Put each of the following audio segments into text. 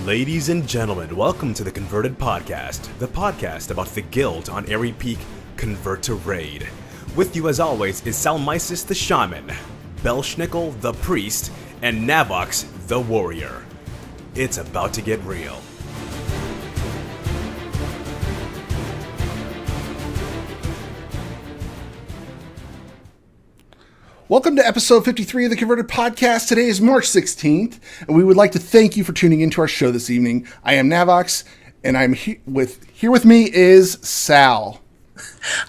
Ladies and gentlemen, welcome to the Converted Podcast, the podcast about the guild on Airy Peak Convert to Raid. With you as always is Salmisis the Shaman, Belschnickel the Priest, and Navox the Warrior. It's about to get real. Welcome to episode 53 of the Converted Podcast. Today is March 16th, and we would like to thank you for tuning into our show this evening. I am Navox, and here with me is Sal.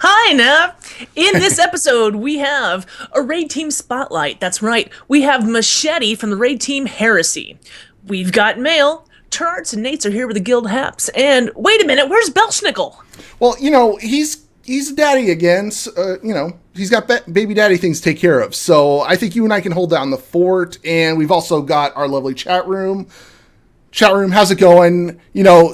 Hi, Nav. In this episode, we have a Raid Team Spotlight. That's right. We have Mechete from the Raid Team Heresy. We've got mail. Turarts and Nates are here with the Guild Haps. And wait a minute, where's Belschnickel? Well, he's a daddy again. So, he's got baby daddy things to take care of. So I think you and I can hold down the fort. And we've also got our lovely chat room. Chat room, how's it going?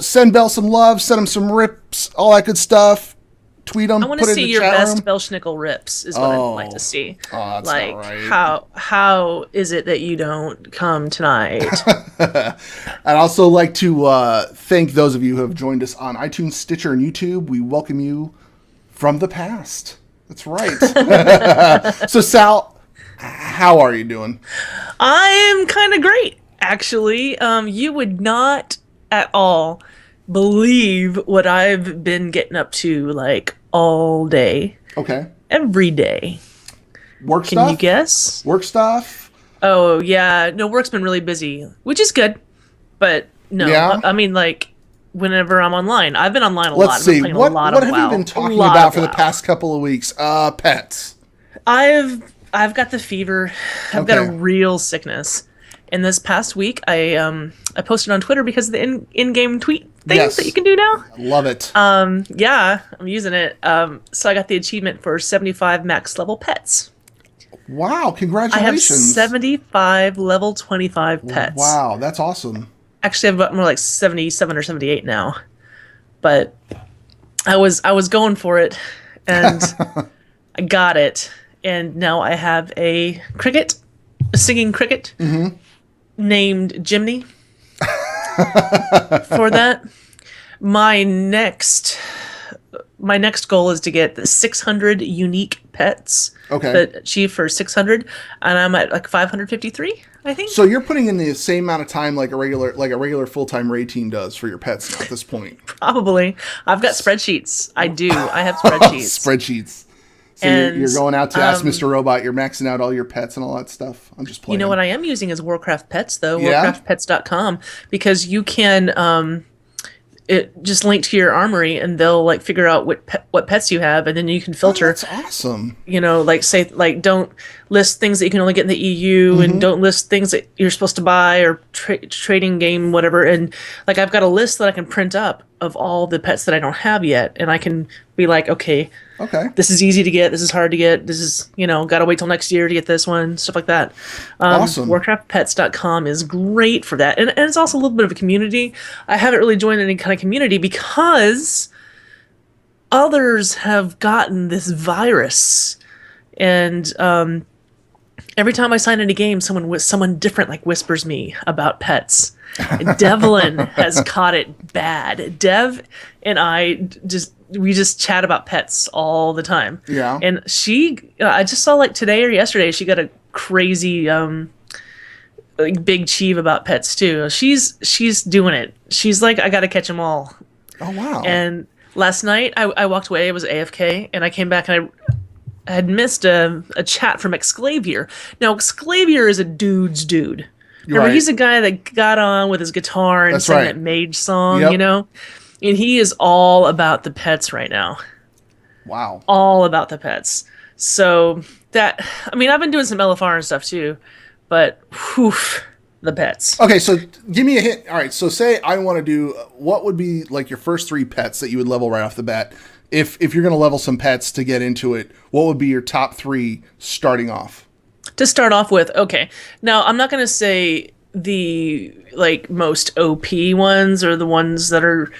Send Bell some love, send him some rips, all that good stuff. Tweet them. I want to see your best Belschnickel rips is what I'd like to see. Oh, that's not right. How is it that you don't come tonight? I'd also like to thank those of you who have joined us on iTunes, Stitcher, and YouTube. We welcome you from the past. That's right. So, Sal, how are you doing? I'm kind of great, actually. You would not at all believe what I've been getting up to, all day. Okay. Every day. Work stuff? Can you guess? Work stuff? Oh, yeah. No, work's been really busy, which is good. But, no. Yeah? I mean, whenever I'm online. I've been online a lot. Let's see. What have you been talking about for the past couple of weeks? Pets. I've got the fever. I've got a real sickness. And this past week, I posted on Twitter because of the in-game tweet things that you can do now. I love it. Yeah, I'm using it. So I got the achievement for 75 max level pets. Wow, congratulations. I have 75 level 25 pets. Wow, that's awesome. Actually, I've got more like 77 or 78 now. But I was going for it, and I got it. And now I have a singing cricket, named Jimny for that. My next goal is to get the 600 unique pets. Okay. That achieve for 600, and I'm at 553, I think. So you're putting in the same amount of time like a regular full-time raid team does for your pets now at this point. Probably. I've got spreadsheets. I do. I have spreadsheets. Spreadsheets. So you're going out to Ask Mr. Robot. You're maxing out all your pets and all that stuff. I'm just playing. You know what I am using is Warcraft Pets, though. Yeah? Warcraftpets.com, because you can it just link to your armory, and they'll figure out what pets you have, and then you can filter. Oh, that's awesome. Don't list things that you can only get in the EU, and don't list things that you're supposed to buy or trading game, whatever. And I've got a list that I can print up of all the pets that I don't have yet, and I can be okay, this is easy to get, this is hard to get, this is, gotta wait till next year to get this one, stuff like that. Awesome. Warcraftpets.com is great for that. And it's also a little bit of a community. I haven't really joined any kind of community because others have gotten this virus. And every time I sign into a game, someone different whispers me about pets. Devlin has caught it bad. Dev and I we just chat about pets all the time. Yeah. And I just saw today or yesterday, she got a crazy big cheeve about pets too. She's doing it. She's I gotta catch them all. Oh wow. And last night I walked away. I was AFK, and I came back and I had missed a chat from Exclavier. Now Exclavier is a dude's dude. Remember, he's a guy that got on with his guitar and sang that mage song, And he is all about the pets right now. Wow. All about the pets. So I've been doing some LFR and stuff too, but the pets. Okay, so give me a hint. All right, so say I want to do, what would be your first 3 pets that you would level right off the bat? If you're going to level some pets to get into it, what would be your top 3 starting off? To start off with, okay. Now, I'm not going to say the most OP ones or the ones that are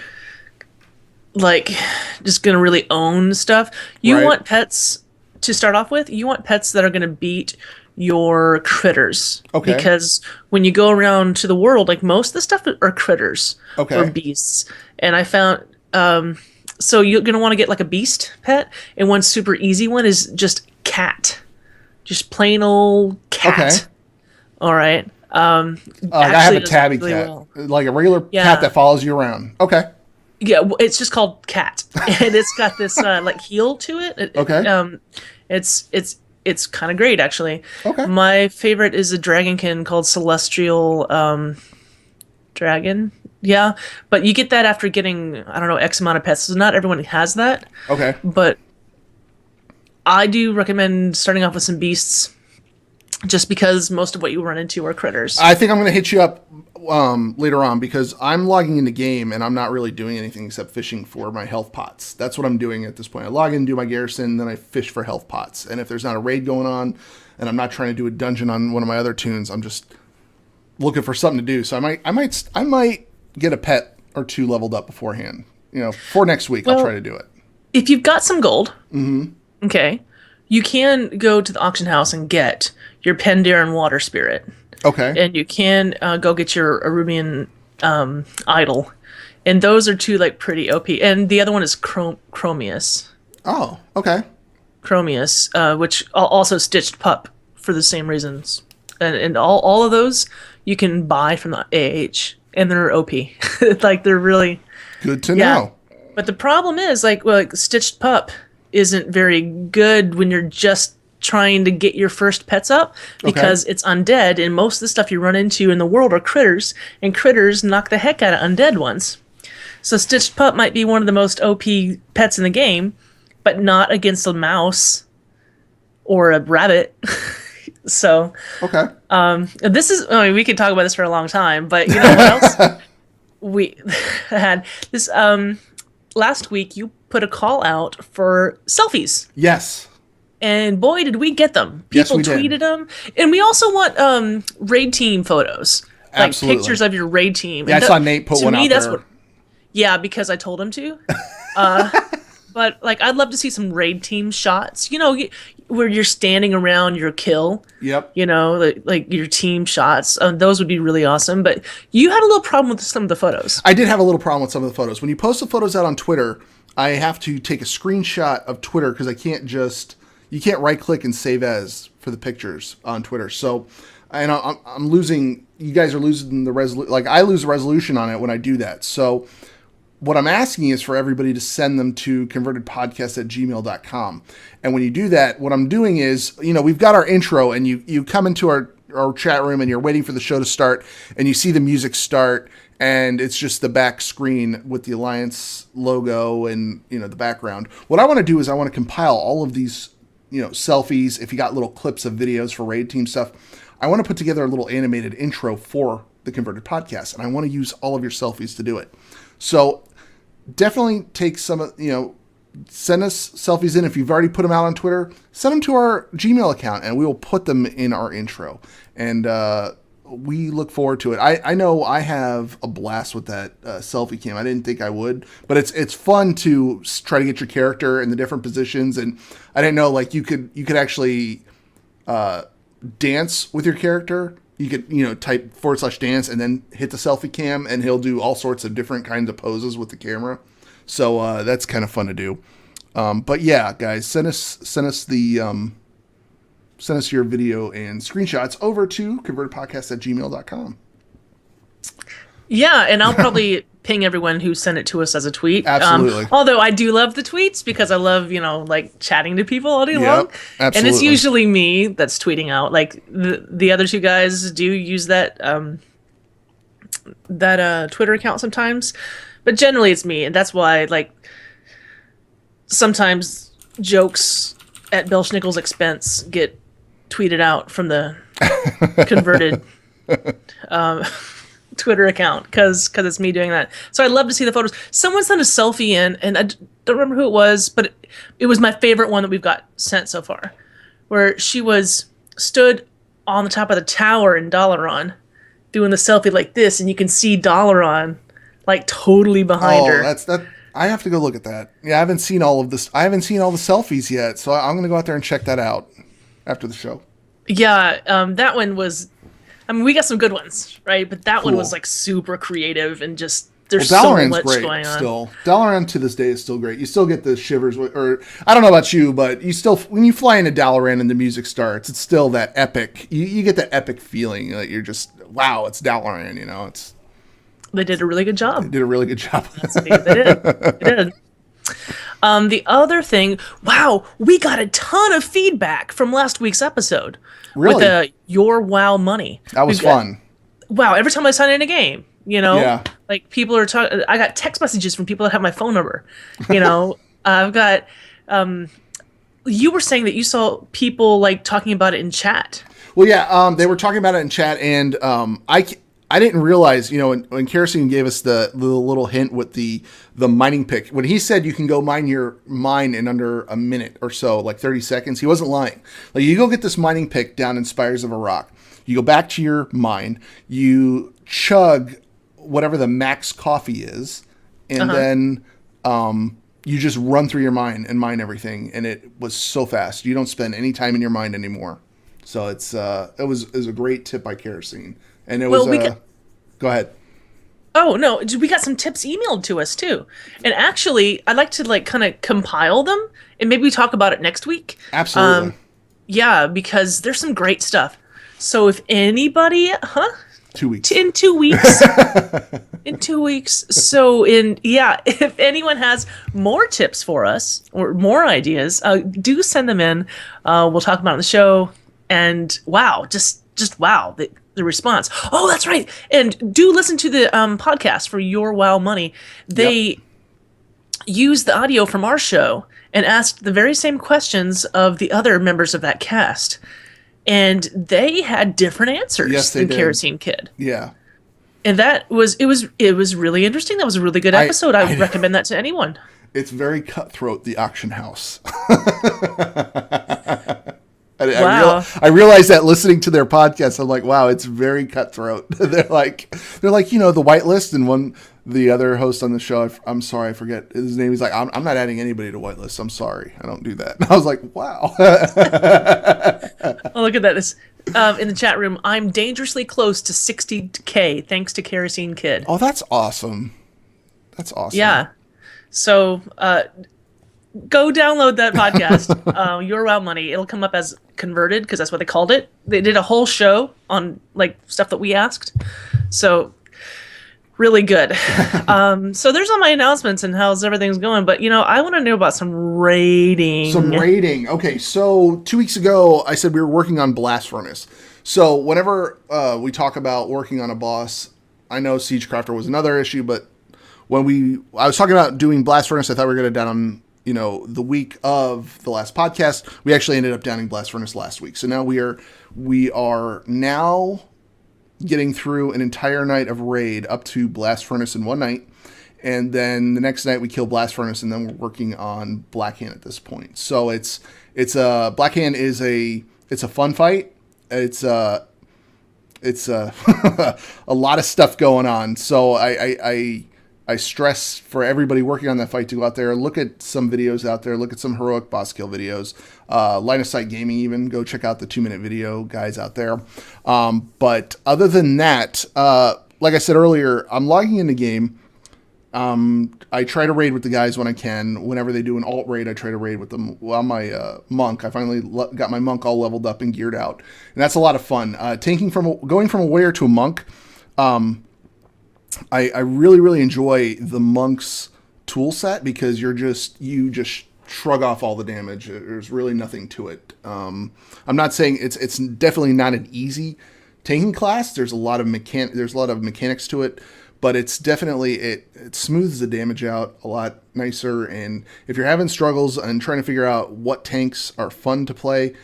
just going to really own stuff. You want pets to start off with. You want pets that are going to beat your critters. Okay. Because when you go around to the world, like most of the stuff are critters Okay. or beasts. And I found so you're gonna want to get like a beast pet, and one super easy one is just cat, just plain old cat. Okay. All right. I have a tabby really cat, well. like a regular cat that follows you around. Okay. Yeah, it's just called cat, and it's got this like heel to it. Okay. It's kind of great actually. Okay. My favorite is a dragonkin called Celestial Dragon. Yeah, but you get that after getting, I don't know, X amount of pets. So not everyone has that. Okay. But I do recommend starting off with some beasts, just because most of what you run into are critters. I think I'm going to hit you up later on because I'm logging into game and I'm not really doing anything except fishing for my health pots. That's what I'm doing at this point. I log in, do my garrison, then I fish for health pots. And if there's not a raid going on and I'm not trying to do a dungeon on one of my other tunes, I'm just looking for something to do. So I might get a pet or two leveled up beforehand. For next week, I'll try to do it. If you've got some gold, okay, you can go to the auction house and get your Pandaren Water Spirit. Okay. And you can go get your Arubian Idol. And those are two like pretty OP. And the other one is Chromius. Oh, okay. Chromius, which also Stitched Pup for the same reasons. And all of those you can buy from the AH. And they're OP. Like, they're really... Good to know. But the problem is, like Stitched Pup isn't very good when you're just trying to get your first pets up, because it's undead, and most of the stuff you run into in the world are critters, and critters knock the heck out of undead ones. So Stitched Pup might be one of the most OP pets in the game, but not against a mouse or a rabbit. So, this is, I mean, we could talk about this for a long time, but you know what else? We had this, last week you put a call out for selfies. Yes. And boy, did we get them. Yes, People we did. tweeted them. And we also want raid team photos. Like Absolutely. pictures of your raid team. Yeah, and I saw Nate put one out there. Yeah, because I told him to. But like, I'd love to see some raid team shots. Where you're standing around your kill. Yep. Like your team shots. Those would be really awesome. But you had a little problem with some of the photos. I did have a little problem with some of the photos. When you post the photos out on Twitter, I have to take a screenshot of Twitter because you can't right click and save as for the pictures on Twitter. So, and I'm losing, you guys are losing the resolution. Like, I lose the resolution on it when I do that. So what I'm asking is for everybody to send them to convertedpodcast@gmail.com. And when you do that, what I'm doing is, we've got our intro, and you come into our chat room and you're waiting for the show to start, and you see the music start, and it's just the back screen with the Alliance logo and, the background. What I want to do is I want to compile all of these, selfies. If you got little clips of videos for raid team stuff, I want to put together a little animated intro for the Converted Podcast, and I want to use all of your selfies to do it. So definitely take some of, send us selfies in. If you've already put them out on Twitter, send them to our Gmail account and we will put them in our intro. And we look forward to it. I know I have a blast with that selfie cam. I didn't think I would, but it's fun to try to get your character in the different positions. And I didn't know, like, you could actually dance with your character. You could, type /dance and then hit the selfie cam, and he'll do all sorts of different kinds of poses with the camera. So that's kind of fun to do. But yeah, guys, send us your video and screenshots over to convertedpodcast@gmail.com. Yeah, and I'll probably ping everyone who sent it to us as a tweet. Absolutely. Although I do love the tweets because I love, like chatting to people all day long. Absolutely. And it's usually me that's tweeting out. Like the other two guys do use that Twitter account sometimes, but generally it's me, and that's why, like, sometimes jokes at Belschnickel's expense get tweeted out from the converted Twitter account because it's me doing that. So I'd love to see the photos. Someone sent a selfie in, and I don't remember who it was, but it was my favorite one that we've got sent so far, where she stood on the top of the tower in Dalaran doing the selfie like this, and you can see Dalaran like totally behind her. That. I have to go look at that. Yeah, I haven't seen all of this. I haven't seen all the selfies yet, so I'm going to go out there and check that out after the show. Yeah, that one was. I mean, we got some good ones, right? But that one Cool. was like super creative and just Well, there's so Dalaran's much great going on. still. Dalaran to this day is still great. You still get the shivers, or I don't know about you, but you still, when you fly into Dalaran and the music starts, it's still that epic. You get that epic feeling that you're just, wow, it's Dalaran. They did a really good They job. did a really good job. They did. They did. The other thing, wow, we got a ton of feedback from last week's episode with Really? your WoW money. That was We've got- fun. Wow, every time I sign in a game, Yeah. like people are talking. I got text messages from people that have my phone number. I've got. You were saying that you saw people like talking about it in chat. Well, yeah, they were talking about it in chat, and I didn't realize, when Kerosene gave us the little hint with the mining pick, when he said you can go mine your mine in under a minute or so, like 30 seconds, he wasn't lying. Like, you go get this mining pick down in Spires of a Rock, you go back to your mine, you chug whatever the max coffee is, and then you just run through your mine and mine everything, and it was so fast. You don't spend any time in your mine anymore. So it was a great tip by Kerosene, and it was. Go ahead. Oh no, we got some tips emailed to us too, and actually, I'd like to like kind of compile them and maybe we talk about it next week. Absolutely. Yeah, because there's some great stuff. So if anybody, 2 weeks. in 2 weeks, in 2 weeks. So if anyone has more tips for us or more ideas, do send them in. We'll talk about it on the show. And wow, just wow, the response. Oh, that's right. And do listen to the podcast for Your WoW Money. They used the audio from our show and asked the very same questions of the other members of that cast. And they had different answers than did. Kerosene Kid. Yeah. And it was really interesting. That was a really good episode. I would recommend that to anyone. It's very cutthroat, the auction house. Wow. I realized that listening to their podcast, I'm like, wow, it's very cutthroat. They're like, the whitelist, and the other host on the show, I'm sorry, I forget his name. He's like, I'm not adding anybody to whitelist. I'm sorry, I don't do that. And I was like, wow. Oh, look at that. This in the chat room, I'm dangerously close to 60K thanks to Kerosene Kid. Oh, that's awesome. That's awesome. Yeah. So go download that podcast, Your WoW Money. It'll come up as converted because that's what they called it. They did a whole show on like stuff that we asked. So really good. So there's all my announcements and how's everything's going. But I want to know about some raiding. Okay, so 2 weeks ago, I said we were working on Blast Furnace. So whenever we talk about working on a boss, I know Siegecrafter was another issue, but when I was talking about doing Blast Furnace, I thought we were going to down the week of the last podcast. We actually ended up downing Blast Furnace last week. So now we are now getting through an entire night of raid up to Blast Furnace in one night. And then the next night we kill Blast Furnace, and then we're working on Blackhand at this point. So Blackhand is a fun fight. It's a a lot of stuff going on. So I stress for everybody working on that fight to go out there, look at some videos out there, look at some heroic boss kill videos, Line of Sight Gaming even, go check out the 2-minute video guys out there. But other than that, like I said earlier, I'm logging in the game. I try to raid with the guys when I can. Whenever they do an alt raid, I try to raid with them. Well, my monk, I finally got my monk all leveled up and geared out, and that's a lot of fun. Going from a warrior to a monk, I really, really enjoy the monk's tool set because you just shrug off all the damage. There's really nothing to it. I'm not saying it's definitely not an easy tanking class. There's a lot of mechanics to it, but it's definitely it smooths the damage out a lot nicer. And if you're having struggles and trying to figure out what tanks are fun to play,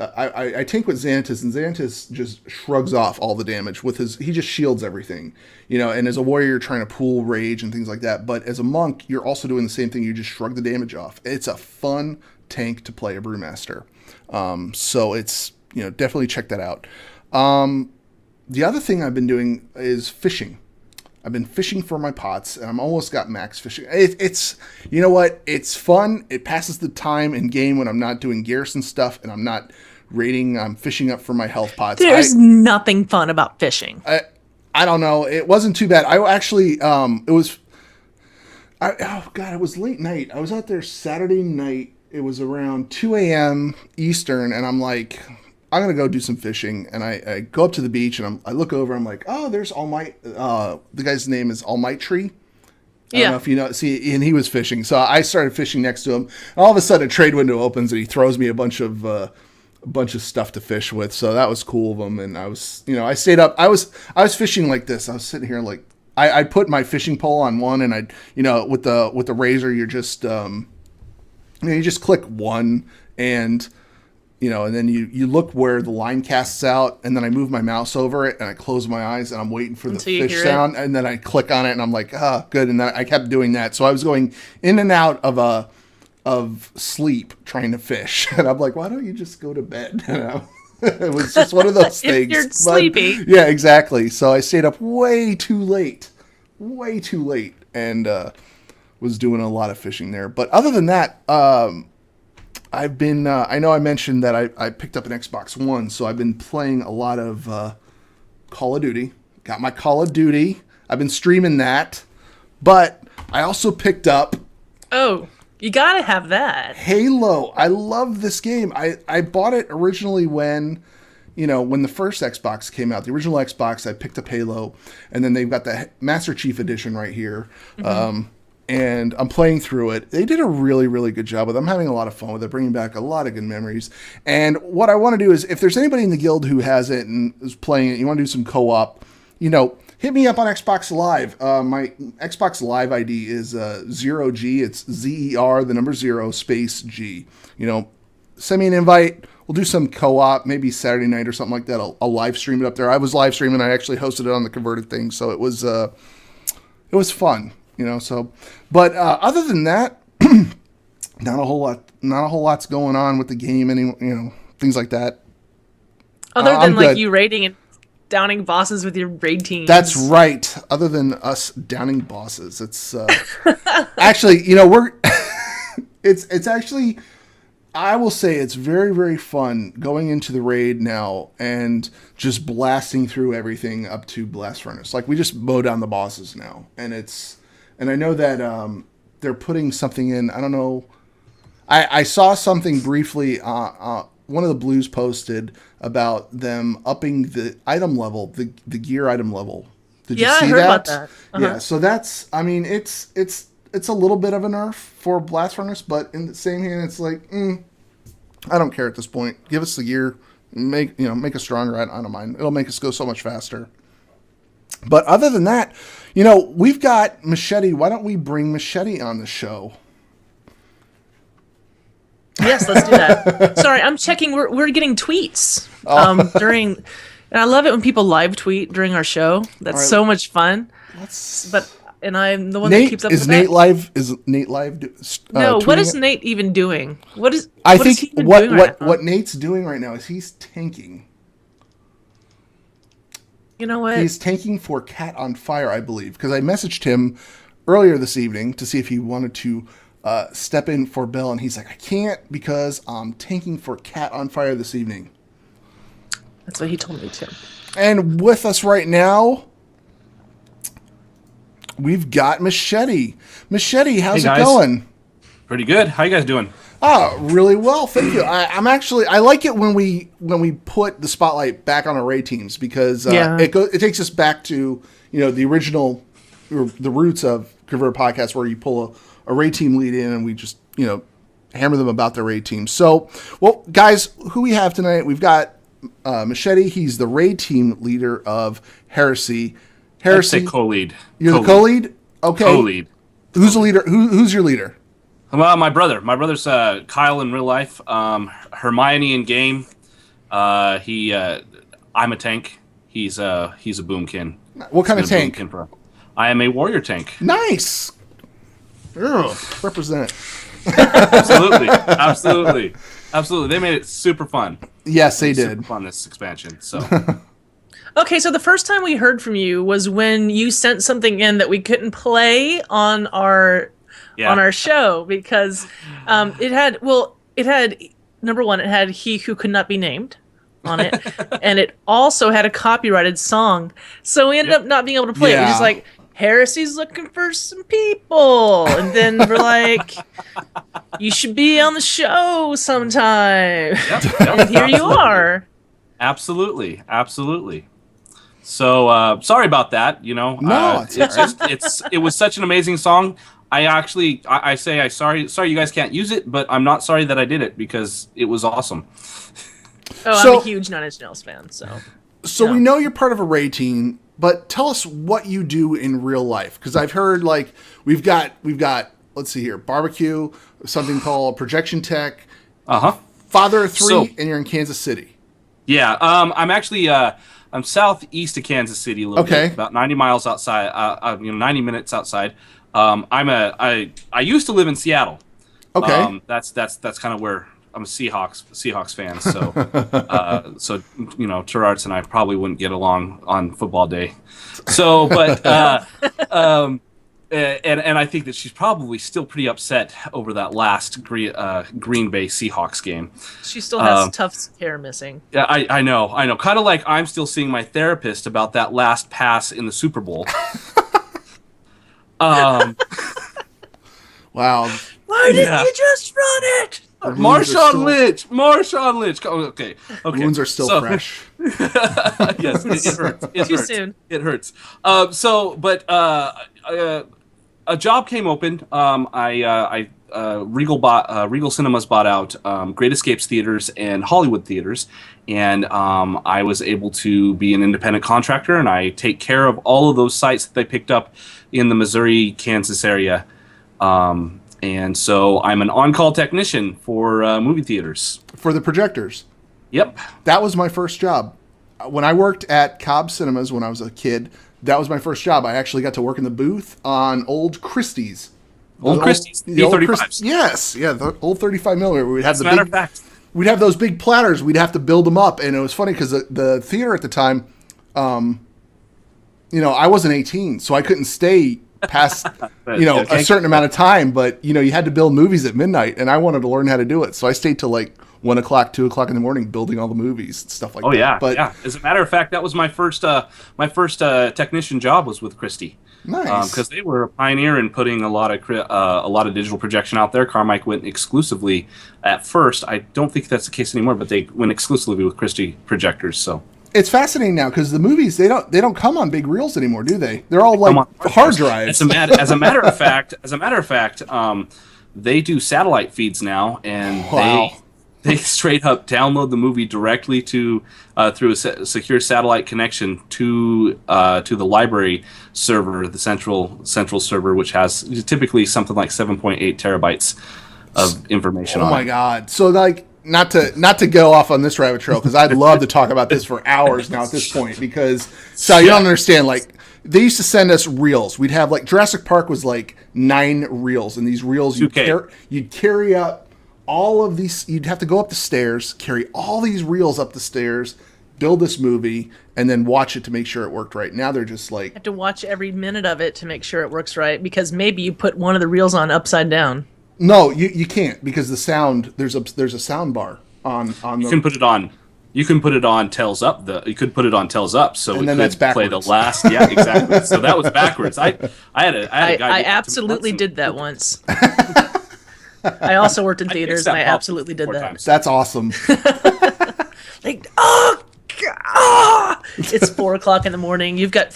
I tank with Xanatus, and Xanatus just shrugs off all the damage he just shields everything, and as a warrior, you're trying to pool rage and things like that. But as a monk, you're also doing the same thing. You just shrug the damage off. It's a fun tank to play a Brewmaster. So it's, definitely check that out. The other thing I've been doing is fishing. I've been fishing for my pots, and I'm almost got max fishing. It's you know what? It's fun. It passes the time in game when I'm not doing garrison stuff and I'm not raiding. I'm fishing up for my health pots. There's nothing fun about fishing. I don't know. It wasn't too bad. I actually it was. Oh God! It was late night. I was out there Saturday night. It was around 2 a.m. Eastern, and I'm like, I'm gonna go do some fishing. And I go up to the beach, and I look over. I'm like, oh, there's All Might. The guy's name is All Might Tree. I don't know if you know. See, and he was fishing, so I started fishing next to him. And all of a sudden, a trade window opens, and he throws me a bunch of stuff to fish with. So that was cool of him. And I was, I stayed up. I was fishing like this. I was sitting here like I put my fishing pole on one, and with the razor, you're just you just click one, and and then you look where the line casts out, and then I move my mouse over it, and I close my eyes, and I'm waiting for the fish sound, and then I click on it, and I'm like, good, and then I kept doing that. So I was going in and out of sleep trying to fish, and I'm like, why don't you just go to bed? It was just one of those things. You're sleepy. Yeah, exactly. So I stayed up way too late, and was doing a lot of fishing there. But other than that, I've been, I know I mentioned that I picked up an Xbox One, so I've been playing a lot of Call of Duty. Got my Call of Duty. I've been streaming that. But I also picked up... Oh, you gotta have that. Halo. I love this game. I bought it originally when the first Xbox came out. The original Xbox, I picked up Halo. And then they've got the Master Chief Edition right here. Mm-hmm. And I'm playing through it. They did a really, really good job with it. I'm having a lot of fun with it, bringing back a lot of good memories. And what I want to do is, if there's anybody in the guild who has it and is playing it, you want to do some co-op, hit me up on Xbox Live. My Xbox Live ID is 0G. It's ZER, the number 0, space G. Send me an invite. We'll do some co-op, maybe Saturday night or something like that. I'll live stream it up there. I was live streaming. I actually hosted it on the Converted thing, so it was fun. But other than that, not a whole lot's going on with the game, things like that. Other than good. You raiding and downing bosses with your raid teams. That's right. Other than us downing bosses, it's actually, we're it's actually, I will say it's very, very fun going into the raid now and just blasting through everything up to Blast Furnace. Like, we just mow down the bosses now, and I know that they're putting something in. I don't know. I saw something briefly. One of the blues posted about them upping the item level, the gear item level. Did you see I heard about that. Uh-huh. Yeah, so that's. I mean, it's a little bit of a nerf for Blast Furnace, but in the same hand, it's like, I don't care at this point. Give us the gear, make us stronger. I don't mind. It'll make us go so much faster. But other than that, we've got Mechete. Why don't we bring Mechete on the show? Yes, let's do that. Sorry, I'm checking. We're getting tweets during, and I love it when people live tweet during our show. That's so much fun. And I'm the one that keeps up with that. Is Nate live? No, what is Nate even doing? What is what Nate's doing right now is he's tanking. You know what? He's tanking for Cat on Fire, I believe, because I messaged him earlier this evening to see if he wanted to step in for Bell, and he's like, I can't because I'm tanking for Cat on Fire this evening. That's what he told me too. And with us right now, we've got Mechete. Mechete, how's it going? Pretty good. How you guys doing? Oh, really well, thank you. I like it when we put the spotlight back on our raid teams because it takes us back to the original, or the roots of Convert Podcast, where you pull a raid team lead in and we just hammer them about their raid team. So, well, guys, who we have tonight? We've got Mechete. He's the raid team leader of Heresy. I'd say co-lead. You're the co-lead. Okay. Co-lead. Who's the leader? Who's your leader? Well, my brother. My brother's Kyle in real life. Hermione in game. I'm a tank. He's a boomkin. What kind of tank? I am a warrior tank. Nice. Represent. Absolutely. They made it super fun. Yes, they did. Super fun this expansion. So. Okay, so the first time we heard from you was when you sent something in that we couldn't play on our show because it had number one, it had "He Who Could Not Be Named" on it, and it also had a copyrighted song. So we ended up not being able to play it. It was just like, Heresy's looking for some people, and then we're like, you should be on the show sometime. And here you are. Absolutely. So sorry about that. No, it was such an amazing song. I say sorry you guys can't use it, but I'm not sorry that I did it because it was awesome. I'm a huge Nine Inch Nails fan, so we know you're part of a Raid team, but tell us what you do in real life, because I've heard like we've got let's see here, barbecue, something called projection tech, father of three, and you're in Kansas City. Yeah, I'm actually I'm southeast of Kansas City a little bit, about 90 miles outside, 90 minutes outside. I used to live in Seattle. Okay. That's kind of where I'm a Seahawks fan. So, Turarts and I probably wouldn't get along on football day. So, but, and I think that she's probably still pretty upset over that last Green Bay Seahawks game. She still has Tufts hair missing. Yeah, I know. Kind of like I'm still seeing my therapist about that last pass in the Super Bowl. Wow. Why didn't you just run it? Marshawn Lynch. Okay. Wounds are still fresh. Yes, it hurts. Too soon. It hurts. A job came open. Regal Cinemas bought out Great Escapes Theaters and Hollywood Theaters, and I was able to be an independent contractor, and I take care of all of those sites that they picked up in the Missouri, Kansas area. And so I'm an on-call technician for movie theaters. For the projectors. Yep. That was my first job. When I worked at Cobb Cinemas when I was a kid, that was my first job. I actually got to work in the booth on old Christie's. The old 35s. Yes, yeah, the old 35 millimeter. We'd have As a matter of fact. We'd have those big platters. We'd have to build them up, and it was funny because the theater at the time, I wasn't 18, so I couldn't stay past a certain amount of time. But you had to build movies at midnight, and I wanted to learn how to do it, so I stayed till like 1 o'clock, 2 o'clock in the morning building all the movies and stuff like that. Oh yeah, but as a matter of fact, that was my first technician job was with Christie. Nice, because they were a pioneer in putting a lot of digital projection out there. Carmike went exclusively at first. I don't think that's the case anymore, but they went exclusively with Christie projectors. So it's fascinating now because the movies they don't come on big reels anymore, do they? They're all like hard drives. As a matter of fact, they do satellite feeds now, and they straight up download the movie directly to through a secure satellite connection to the library server, the central server, which has typically something like 7.8 terabytes of information on it. Oh my God! So like. Not to go off on this rabbit trail because I'd love to talk about this for hours now at this point because you don't understand, like they used to send us reels. We'd have like Jurassic Park was like 9 reels, and these reels you'd carry up all of these. You'd have to go up the stairs, carry all these reels up the stairs, build this movie, and then watch it to make sure it worked right. Now they're just like you have to watch every minute of it to make sure it works right because maybe you put one of the reels on upside down. No, you can't because the sound there's a sound bar on You can put it on. You can put it on tails up. You could put it on tails up, so and it then could that's backwards. play the last. Yeah, exactly. So that was backwards. I had a guy. I absolutely did that once. I also worked in theaters, and I absolutely did that. Times. That's awesome. Like, oh God! It's 4 o'clock in the morning. You've got,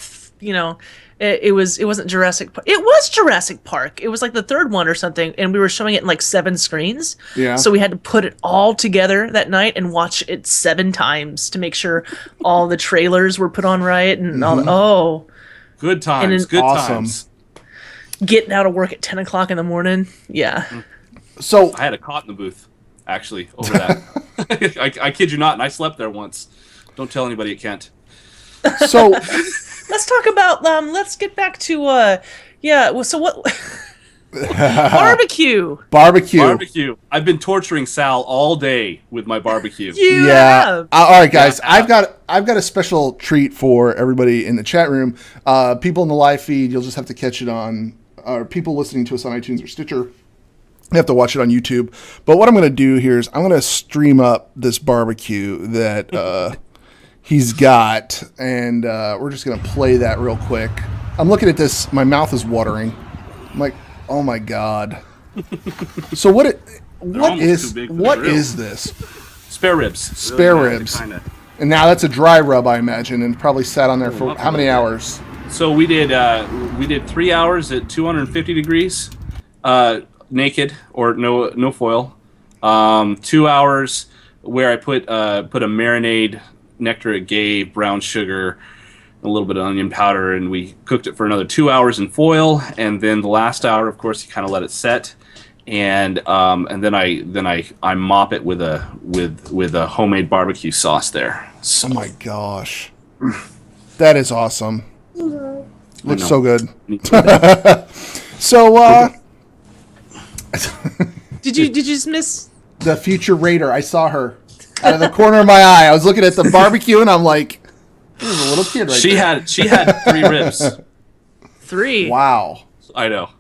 It wasn't Jurassic Park. It was Jurassic Park. It was like the third one or something, and we were showing it in like 7 screens. Yeah. So we had to put it all together that night and watch it 7 times to make sure all the trailers were put on right and all. Good times. Good times. Getting out of work at 10 o'clock in the morning. Yeah. So I had a cot in the booth, actually, over that. I kid you not, and I slept there once. Don't tell anybody you can't. So. Let's talk about. Let's get back to. So what? Barbecue. Barbecue. I've been torturing Sal all day with my barbecue. You Yeah. have. All right, guys. I've got a special treat for everybody in the chat room. People in the live feed, you'll just have to catch it on. Or people listening to us on iTunes or Stitcher, you have to watch it on YouTube. But what I'm going to do here is I'm going to stream up this barbecue that he's got, and we're just going to play that real quick. I'm looking at this. My mouth is watering. I'm like, oh my god. So what is this? Spare ribs. Spare ribs. And now that's a dry rub, I imagine, and probably sat on there for how many hours? So we did 3 hours at 250 degrees, naked or no foil. 2 hours where I put a marinade, nectar agave, brown sugar, a little bit of onion powder, and we cooked it for another 2 hours in foil. And then the last hour, of course, you kind of let it set, and then I mop it with a homemade barbecue sauce there. So. Oh my gosh, that is awesome. Looks so good. So, Did you just miss the future raider? I saw her out of the corner of my eye. I was looking at the barbecue, and I'm like, there's a little kid right She had 3 ribs. 3? Wow. I know.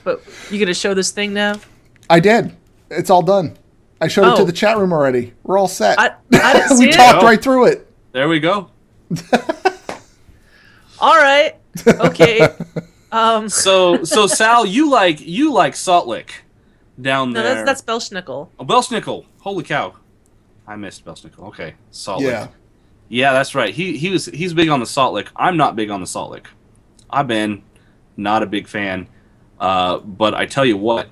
But you gonna show this thing now? I did. It's all done. I showed it to the chat room already. We're all set. I didn't see We it. talked right through it. There we go. All right. Okay. So Sal, you like Salt Lick down No, there. that's Belschnickel. Oh, Belschnickel. Holy cow. I missed Belschnickel. Okay. Salt Yeah. Lick. Yeah, that's right. He's big on the Salt Lick. I'm not big on the Salt Lick. I've been not a big fan. But I tell you what,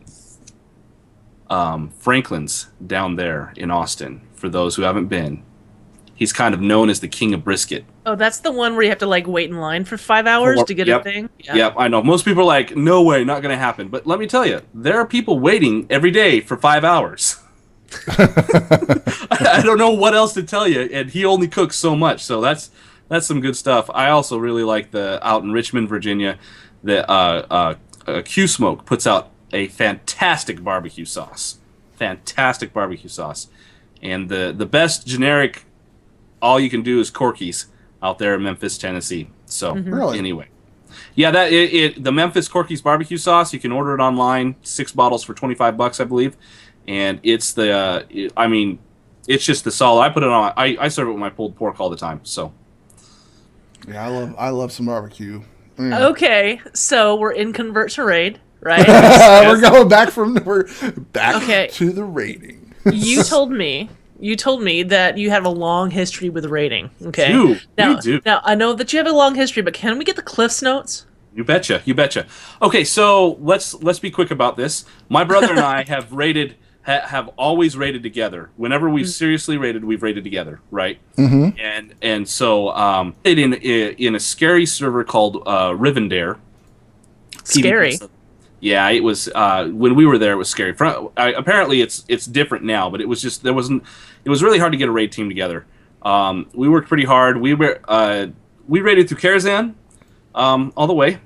Franklin's down there in Austin, for those who haven't been, he's kind of known as the king of brisket. Oh, that's the one where you have to like wait in line for 5 hours to get Yep. a thing? Yeah. Yep, I know. Most people are like, no way, not going to happen. But let me tell you, there are people waiting every day for 5 hours. I don't know what else to tell you, and he only cooks so much, so that's some good stuff. I also really like out in Richmond, Virginia, the Q Smoke puts out a fantastic barbecue sauce. Fantastic barbecue sauce. And the best generic, all you can do is Corky's out there in Memphis, Tennessee. So Really? anyway. Yeah, the Memphis Corky's barbecue sauce, you can order it online, 6 bottles for $25, I believe. And it's it's just the solid. I put it on. I serve it with my pulled pork all the time. So Yeah, I love some barbecue. Okay, so we're in Convert to Raid, right? We're going back to the rating. You told me that you have a long history with raiding. Okay. You Now, do. Now I know that you have a long history, but can we get the Cliff's Notes? You betcha. Okay, so let's be quick about this. My brother and I have always raided together. Whenever we've seriously raided, we've raided together, right? Mm-hmm. And so in a scary server called Rivendare. Scary. Yeah, it was when we were there. It was scary. Apparently, it's different now, but it was just It was really hard to get a raid team together. We worked pretty hard. We raided through Karazhan all the way,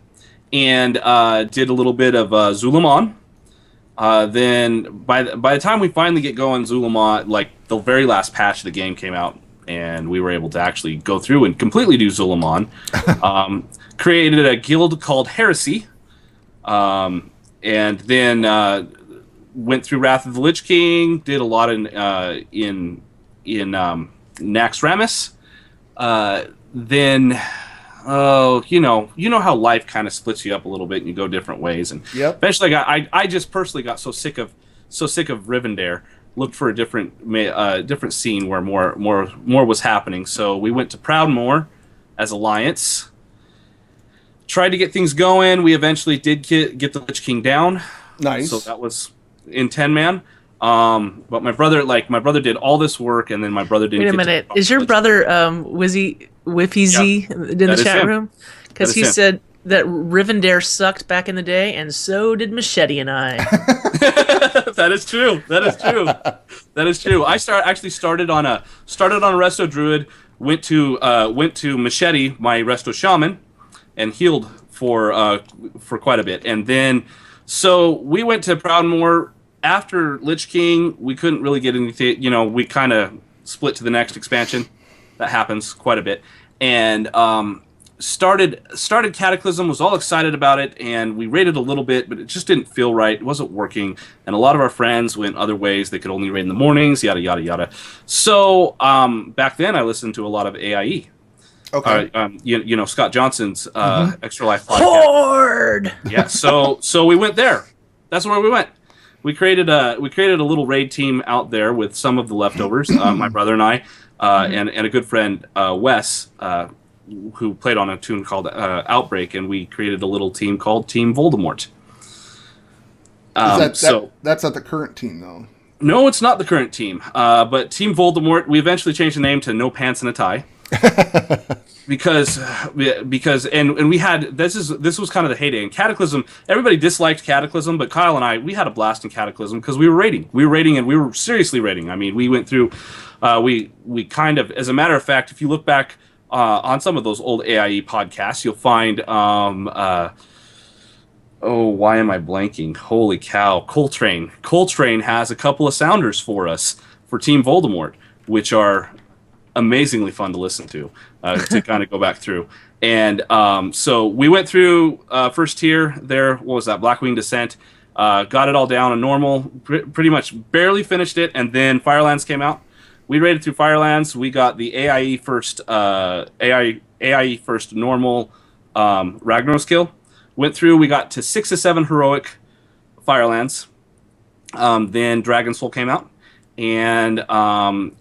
and did a little bit of Zulaman. Then by the time we finally get going, Zulaman, like the very last patch of the game came out, and we were able to actually go through and completely do Zulaman. Created a guild called Heresy. And then went through Wrath of the Lich King. Did a lot in Nax Ramis. Then you know how life kind of splits you up a little bit and you go different ways. And eventually, I just personally got so sick of Rivendare. Looked for a different scene where more was happening. So we went to Proudmoore as Alliance. Tried to get things going. We eventually did get the Lich King down. Nice. So that was in 10-man. But my brother did all this work, and then my brother didn't. Wait a minute. Is your brother Whiffy Z in the chat room? Because he said that Rivendare sucked back in the day, and so did Mechete and I. That is true. I started on a Resto Druid. Went to Mechete, my Resto Shaman. and healed for quite a bit. And then, so we went to Proudmoore after Lich King. We couldn't really get anything. We kind of split to the next expansion. That happens quite a bit. And started Cataclysm, was all excited about it, and we raided a little bit, but it just didn't feel right. It wasn't working, and a lot of our friends went other ways. They could only raid in the mornings, yada yada yada. So back then, I listened to a lot of AIE. Okay. Scott Johnson's Extra Life podcast. Horde. Yeah. So we went there. That's where we went. We created a little raid team out there with some of the leftovers. My brother and I, and a good friend Wes, who played on a tune called Outbreak, and we created a little team called Team Voldemort. That's not the current team, though. No, it's not the current team. But Team Voldemort, we eventually changed the name to No Pants and a Tie. because we had this was kind of the heyday in Cataclysm. Everybody disliked Cataclysm, but Kyle and I, we had a blast in Cataclysm because we were raiding, and we were seriously raiding. I mean, we went through we kind of, as a matter of fact, if you look back on some of those old AIE podcasts, you'll find why am I blanking? Holy cow, Coltrane has a couple of sounders for us for Team Voldemort, which are amazingly fun to listen to kind of go back through. And so we went through first tier there. What was that? Blackwing Descent. Got it all down on normal. Pretty much barely finished it, and then Firelands came out. We raided through Firelands. We got the AIE first normal Ragnaros kill. Went through. We got to 6 of 7 heroic Firelands. Then Dragon Soul came out. And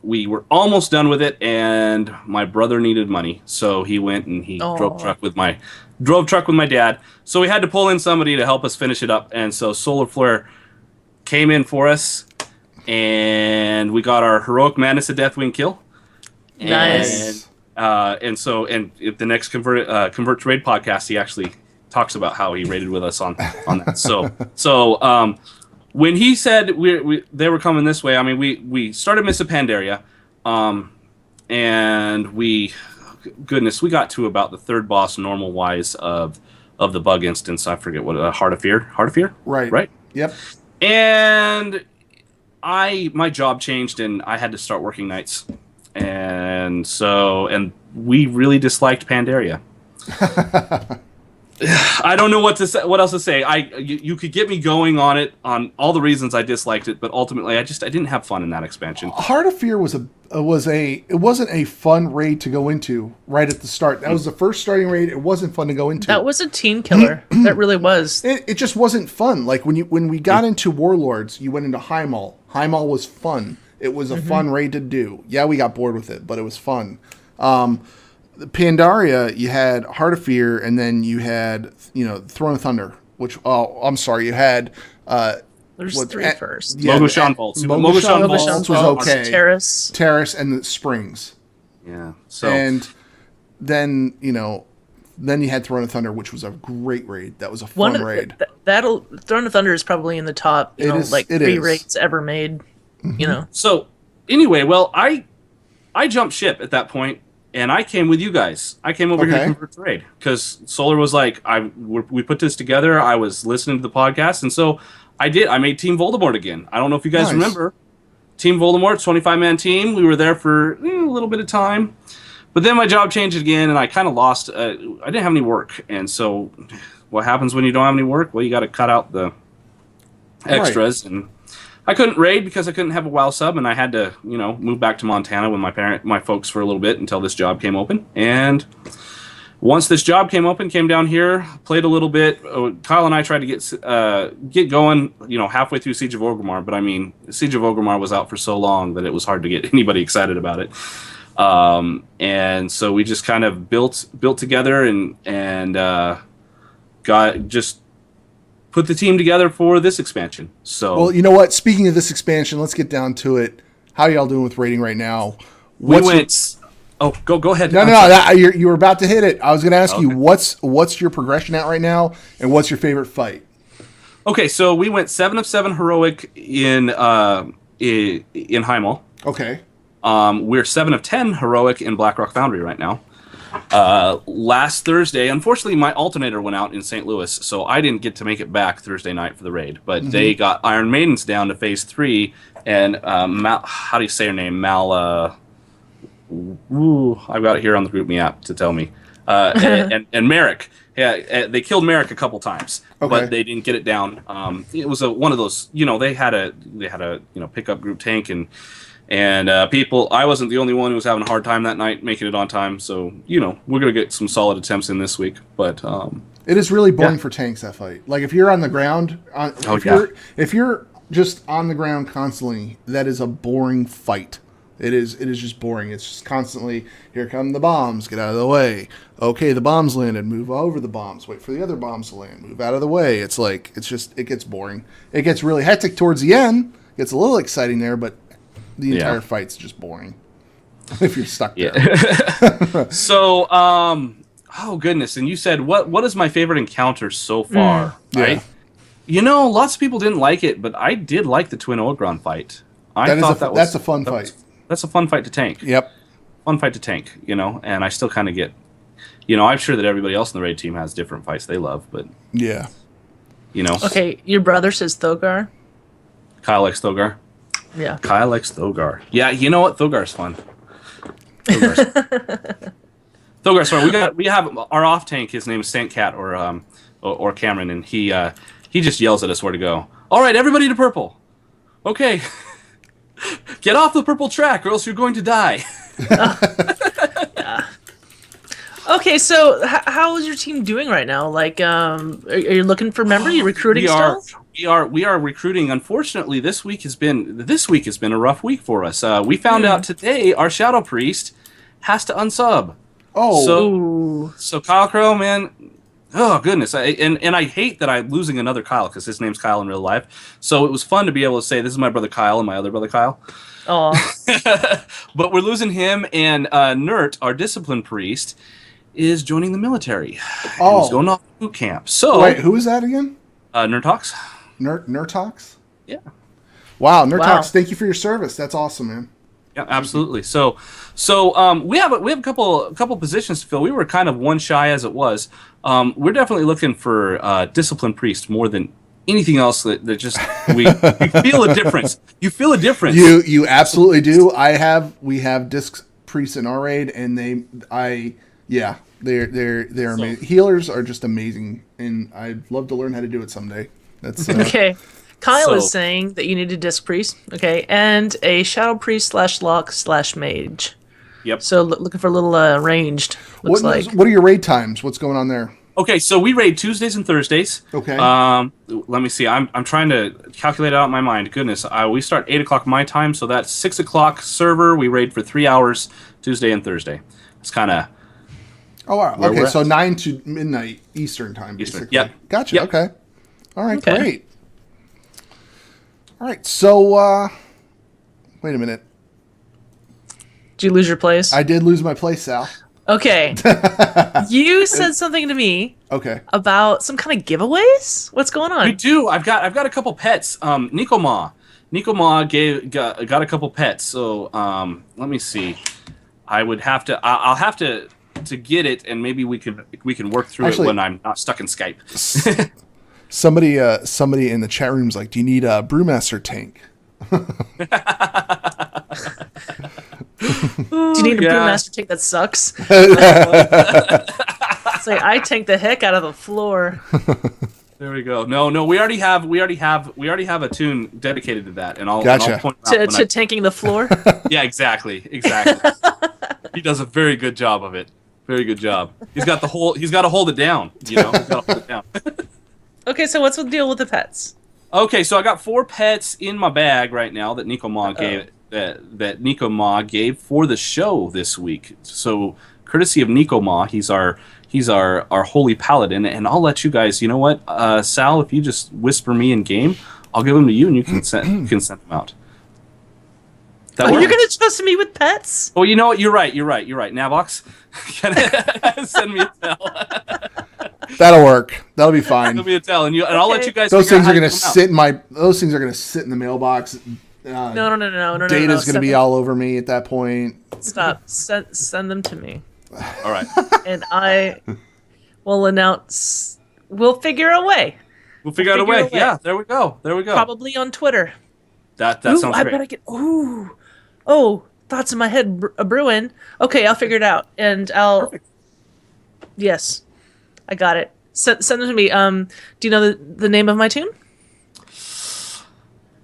we were almost done with it, and my brother needed money, so he went and he drove truck with my dad. So we had to pull in somebody to help us finish it up, and so Solar Flare came in for us, and we got our heroic Madness of Deathwing kill. Nice. And the next Convert to Raid podcast, he actually talks about how he raided with us on that. So. When he said they were coming this way, I mean, we started Miss Pandaria, and we got to about the third boss normal wise of the bug instance. I forget what Heart of Fear. Right. Yep. And my job changed, and I had to start working nights, and we really disliked Pandaria. I don't know what else to say. You could get me going on it, on all the reasons I disliked it, but ultimately I didn't have fun in that expansion. Heart of Fear it wasn't a fun raid to go into right at the start. That was the first starting raid. It wasn't fun to go into. That was a team killer. That really was. It just wasn't fun. Like when we got into Warlords, you went into High Mall. High Mall was fun. It was a fun raid to do. Yeah, we got bored with it, but it was fun. Pandaria, you had Heart of Fear, and then you had, Throne of Thunder, which, you had... There's three first. Yeah, Mogoshan Vaults. Mogoshan Vaults was okay. Terrace, and the Springs. Yeah. So. And then, then you had Throne of Thunder, which was a great raid. That was a fun raid. Throne of Thunder is probably in the top, three raids ever made, So, anyway, well, I jumped ship at that point. And I came with you guys. I came over here to Convert to Raid because Solar was like, we put this together. I was listening to the podcast, and so I did. I made Team Voldemort again. I don't know if you guys remember. Team Voldemort, 25-man team. We were there for a little bit of time. But then my job changed again, and I kind of lost. I didn't have any work. And so what happens when you don't have any work? Well, you got to cut out the extras. Right. And I couldn't raid because I couldn't have a WoW sub, and I had to, move back to Montana with my folks for a little bit until this job came open. And once this job came open, came down here, played a little bit. Kyle and I tried to get going, halfway through Siege of Orgrimmar. But I mean, Siege of Orgrimmar was out for so long that it was hard to get anybody excited about it. And so we just kind of built together and put the team together for this expansion. So, well, you know what? Speaking of this expansion, let's get down to it. How are y'all doing with raiding right now? Go ahead. No, you were about to hit it. I was going to ask you what's your progression at right now, and what's your favorite fight? Okay, so we went 7 of 7 heroic in High Mall. Okay. We're 7 of 10 heroic in Blackrock Foundry right now. last Thursday, unfortunately, my alternator went out in St. Louis, so I didn't get to make it back Thursday night for the raid. But they got Iron Maidens down to phase 3, and how do you say her name? I've got it here on the group me app to tell me. And Merrick. Yeah, they killed Merrick a couple times, but they didn't get it down. It was one of those, they had a pickup group tank and people. I wasn't the only one who was having a hard time that night making it on time. So we're gonna get some solid attempts in this week. But it is really boring for tanks, that fight. Like if you're on the ground, if you're just on the ground constantly, that is a boring fight. It is just boring. It's just constantly, here come the bombs, get out of the way. Okay, the bombs landed, move over the bombs, wait for the other bombs to land, move out of the way. It gets boring. It gets really hectic towards the end. It gets a little exciting there, but the entire fight's just boring if you're stuck there. So, oh goodness, and you said, what is my favorite encounter so far, right? Lots of people didn't like it, but I did like the Twin Ogron fight. That's a fun fight. That's a fun fight to tank. Yep. Fun fight to tank, and I still kind of get, I'm sure that everybody else in the raid team has different fights they love, but yeah. Okay, your brother says Thogar. Kyle likes Thogar. Yeah. Kyle likes Thogar. Yeah, you know what? Thogar's fun. Thogar's fun. We have our off tank, his name is Santcat or Cameron, and he just yells at us where to go. All right, everybody to purple. Okay. Get off the purple track, or else you're going to die. Yeah. Okay, so how is your team doing right now? Like, are you looking for members? Are you recruiting still? We are recruiting. Unfortunately, this week has been a rough week for us. We found out today our Shadow Priest has to unsub. Oh, so Kyle Crow, man. Oh goodness, and I hate that I'm losing another Kyle because his name's Kyle in real life. So it was fun to be able to say this is my brother Kyle and my other brother Kyle. Oh, but we're losing him, and Knate, our discipline priest, is joining the military. Oh, he's going off boot camp. So wait, who is that again? Nertox. Nertox? Yeah. Wow, Nertox, thank you for your service. That's awesome, man. Yeah, absolutely. So we have a couple positions to fill. We were kind of one shy as it was. We're definitely looking for disciplined priest more than anything else. That just we feel a difference. You feel a difference. You absolutely do. We have disc priests in our raid, and they're amazing. Healers are just amazing, and I'd love to learn how to do it someday. That's okay. Kyle is saying that you need a disc priest, okay, and a shadow priest /lock/mage. Yep. So looking for a little ranged. What are your raid times? What's going on there? Okay, so we raid Tuesdays and Thursdays. Okay. Let me see. I'm trying to calculate it out in my mind. Goodness, we start 8:00 my time, so that's 6:00 server. We raid for 3 hours Tuesday and Thursday. It's kind of. Oh wow. Okay, so 9 to midnight Eastern time. Eastern. Basically. Yep. Gotcha. Yep. Okay. All right. Okay. Great. All right. So, wait a minute. Did you lose your place? I did lose my place, Sal. Okay. You said something to me. Okay. About some kind of giveaways? What's going on? We do. I've got a couple pets. Nico Ma got a couple pets. So let me see. I'll have to get it, and maybe we can work through it when I'm not stuck in Skype. Somebody in the chat room's like, "Do you need a brewmaster tank?" Do you need a brewmaster tank that sucks? It's like I tank the heck out of the floor. There we go. No, we already have a tune dedicated to that, and I'll point out to tanking the floor. Yeah, exactly. He does a very good job of it. Very good job. He's got to hold it down. He's got to hold it down. Okay, so what's the deal with the pets? Okay, so I got 4 pets in my bag right now that Nico Ma gave. That Nico Ma gave for the show this week. So courtesy of Nico Ma, he's our holy paladin, and I'll let you guys. You know what, Sal? If you just whisper me in game, I'll give them to you, and you can send them out. You're gonna trust me with pets? Oh, you know what? You're right. Navox, send me a tell. That'll work. That'll be fine. That'll be a tell, and I'll let you guys. Those things are gonna sit in the mailbox. No. Data's going to be all over me at that point. Stop. Send them to me. All right. and I will announce. We'll figure a way. We'll figure out a way. Yeah, there we go. There we go. Probably on Twitter. That Ooh, sounds I great. bet I get. Ooh, oh, thoughts in my head brewing. Okay, I'll figure it out, and I'll. Perfect. Yes, I got it. Send it to me. Do you know the name of my tune?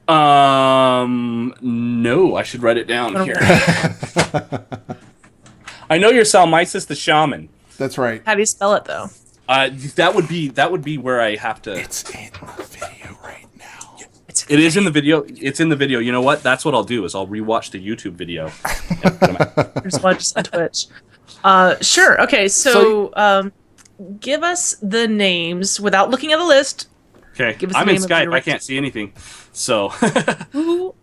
No, I should write it down here. I know you're Salmisis the Shaman. That's right. How do you spell it though? That would be where I have to. It's in the video right now. It is in the video. It's in the video. You know what? That's what I'll do. Is I'll rewatch the YouTube video. Just watch us on Twitch. Sure. Okay. So give us the names without looking at the list. Okay. Give us the I'm in name of Skype. your I can't see anything. So. Who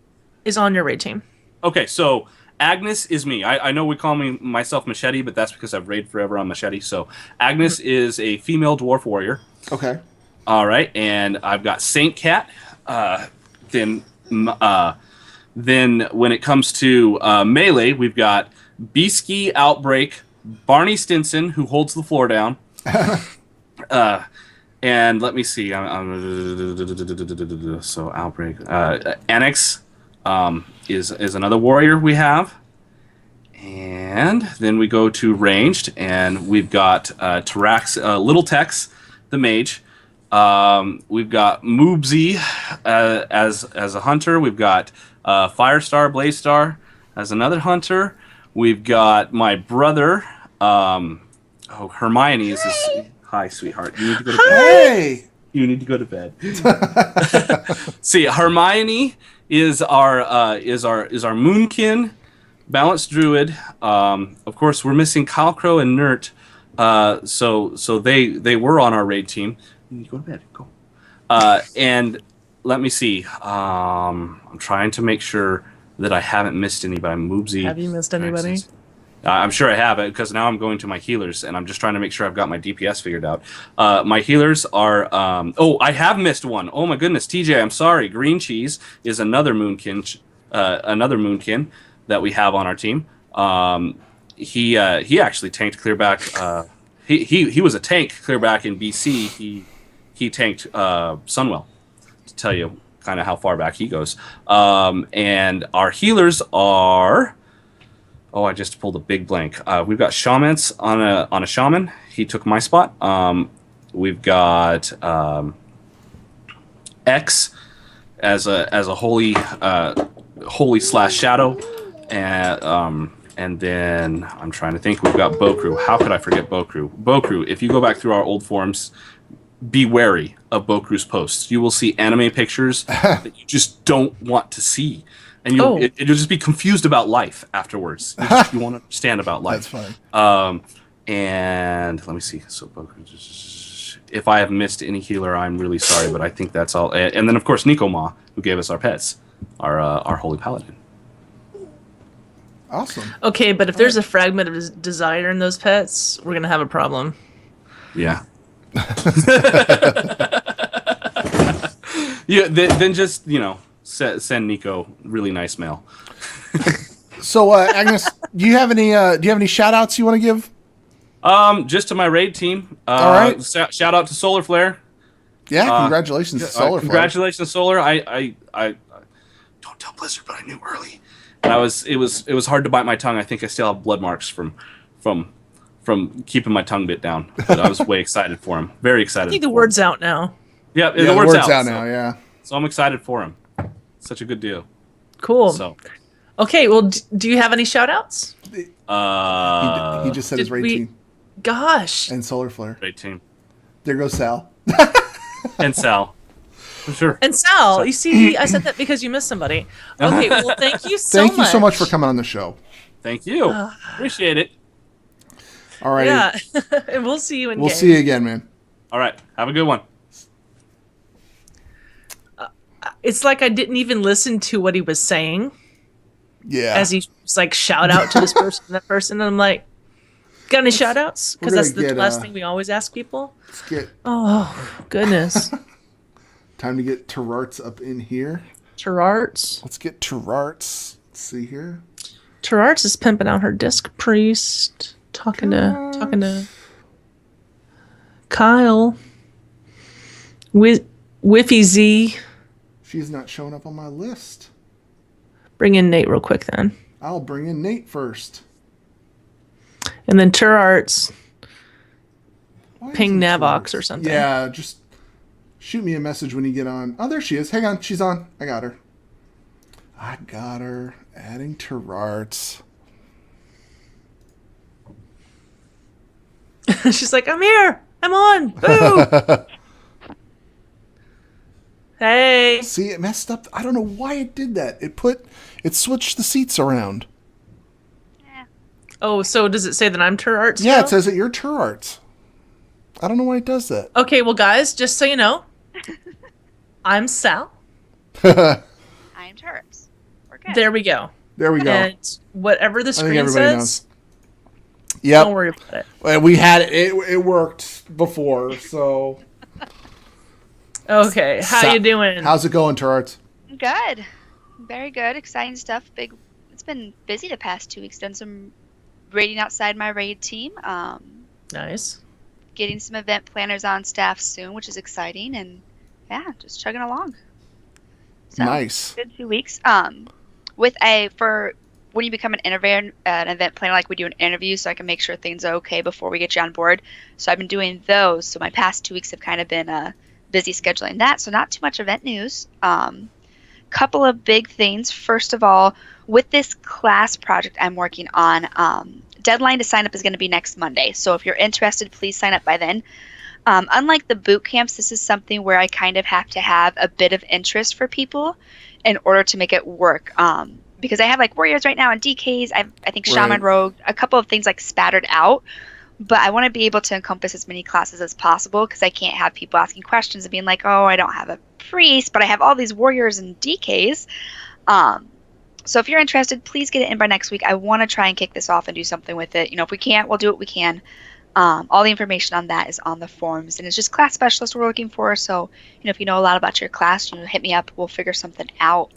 is on your raid team? Okay. So Agnes is me. I know we call myself Mechete, but that's because I've raided forever on Mechete. So Agnes is a female dwarf warrior. Okay. All right, and I've got Saint Cat. Then when it comes to melee, we've got Beasky Outbreak, Barney Stinson, who holds the floor down. And let me see. So Outbreak. Annex is another warrior we have. And then we go to ranged, and we've got Turarts, Little Tex, the mage. We've got Moobsy as a hunter. We've got Firestar, Blazestar as another hunter. We've got my brother. Hermione is this. Hi, sweetheart. You need to go to bed. Hey. You need to go to bed. See, Hermione is our Moonkin, balanced druid. Of course, we're missing Kalkro and Nert. So they were on our raid team. You need to go to bed. Go. And let me see. I'm trying to make sure that I haven't missed anybody. Moobsy. Have you missed anybody? I'm sure I have it because now I'm going to my healers and I'm just trying to make sure I've got my DPS figured out. My healers are. I have missed one. Oh my goodness, TJ, I'm sorry. Green Cheese is another Moonkin that we have on our team. He actually tanked clear back. He was a tank clear back in BC. He tanked Sunwell to tell you kind of how far back he goes. And our healers are. Oh, I just pulled a big blank. We've got Shamans on a shaman. He took my spot. We've got X as a holy /shadow, and then I'm trying to think. We've got Bokru. How could I forget Bokru? Bokru. If you go back through our old forums, be wary of Bokru's posts. You will see anime pictures that you just don't want to see. And you'll just be confused about life afterwards. You won't understand about life. That's fine. And let me see. So, if I have missed any healer, I'm really sorry, but I think that's all. And then, of course, Nico Ma, who gave us our pets, our holy paladin. Awesome. Okay, but if there's a fragment of desire in those pets, we're gonna have a problem. Yeah. Yeah. Then just send Nico really nice mail. So, Agnes, do you have any shout outs you want to give? Just to my raid team. All right. Shout out to Solar Flare. Yeah, congratulations to Solar Flare. Congratulations, Solar. I don't tell Blizzard, but I knew early. And it was hard to bite my tongue. I think I still have blood marks from keeping my tongue bit down. But I was way excited for him. Very excited. I think the word's out now. Yeah, Yeah, the word's out now. Yeah. So I'm excited for him. Such a good deal. Cool. So. Okay, well, do you have any shout outs? He just said his raid team. Gosh. And Solar Flare. Raid team. There goes Sal. And Sal. For sure. And Sal, you see, I said that because you missed somebody. Okay, well, thank you so much. Thank you so much for coming on the show. Thank you. Appreciate it. All right. Yeah. And we'll see you in We'll game. see you again, man. All right. Have a good one. It's like I didn't even listen to what he was saying. Yeah. As he was like, shout out to this person, that person. And I'm like, got any shout outs? Because that's the last thing we always ask people. Let's get Goodness. time to get Turarts up in here. Turarts. Let's get Turarts. Let's see here. Turarts is pimping out her disc priest. talking to Kyle. Whiffy Z. She's not showing up on my list. Bring in Nate real quick then. I'll bring in Nate first. And then Turarts. Why Ping isn't Navox Turarts? or something. Yeah, just shoot me a message when you get on. Oh, there she is. Hang on. She's on. I got her. Adding Turarts. She's like, I'm here. I'm on. Boo. Hey. See, it messed up. I don't know why it did that. It switched the seats around. Oh, so does it say that I'm Turarts? Yeah, now? it says that you're Turarts. I don't know why it does that. Okay, well, guys, just so you know, I'm Sal. I am Turarts. We're good. There we go. There we go. And whatever the I think screen everybody says, knows. Yep. don't worry about it. Well, we had it. It worked before, so. Okay, how you doing? How's it going, Turarts? Good. Very good. Exciting stuff. It's been busy the past 2 weeks. Done some raiding outside my raid team. Nice. Getting some event planners on staff soon, which is exciting. And yeah, just chugging along. So, Nice. Good 2 weeks. For when you become an event planner, like we do an interview, so I can make sure things are okay before we get you on board. So I've been doing those. So my past 2 weeks have kind of been busy scheduling that. So not too much event news. Couple of big things. First of all, with this class project I'm working on, deadline to sign up is going to be next Monday. So if you're interested, please sign up by then. Unlike the boot camps, this is something where I kind of have to have a bit of interest for people in order to make it work. Because I have like warriors right now and DKs. I think shaman, Right. rogue, a couple of things like spattered out. But I want to be able to encompass as many classes as possible because I can't have people asking questions and being like, oh, I don't have a priest, but I have all these warriors and DKs. So if you're interested, please get it in by next week. I want to try and kick this off and do something with it. If we can't, we'll do what we can. All the information on that is on the forums. And it's just class specialists we're looking for. So, if you know a lot about your class, hit me up. We'll figure something out.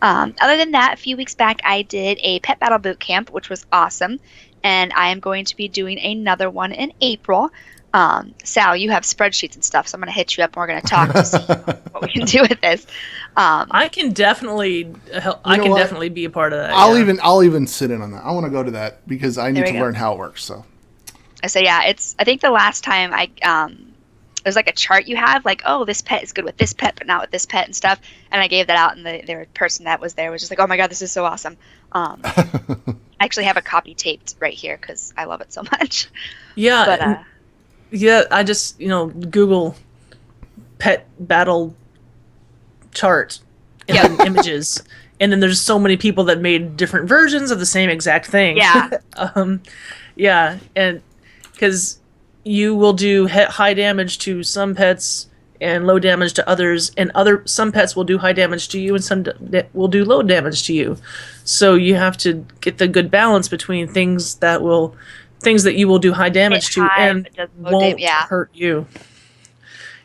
Other than that, a few weeks back, I did a pet battle boot camp, which was awesome. And I am going to be doing another one in April. Sal, you have spreadsheets and stuff, so I'm going to hit you up and we're going to talk to see what we can do with this. I can definitely help. I can definitely be a part of that. I'll even sit in on that. I want to go to that because I need to learn how it works. So. So yeah, I think the last time there's like a chart you have, like, oh, this pet is good with this pet, but not with this pet and stuff. And I gave that out, and the person that was there was just like, oh my god, this is so awesome. I actually have a copy taped right here because I love it so much. Yeah. But, yeah, I just, Google pet battle chart and then images. And then there's so many people that made different versions of the same exact thing. Yeah. Yeah, and because you will do high damage to some pets and low damage to others, and some pets will do high damage to you and some will do low damage to you. So you have to get the good balance between things that you will do high damage to and won't hurt you.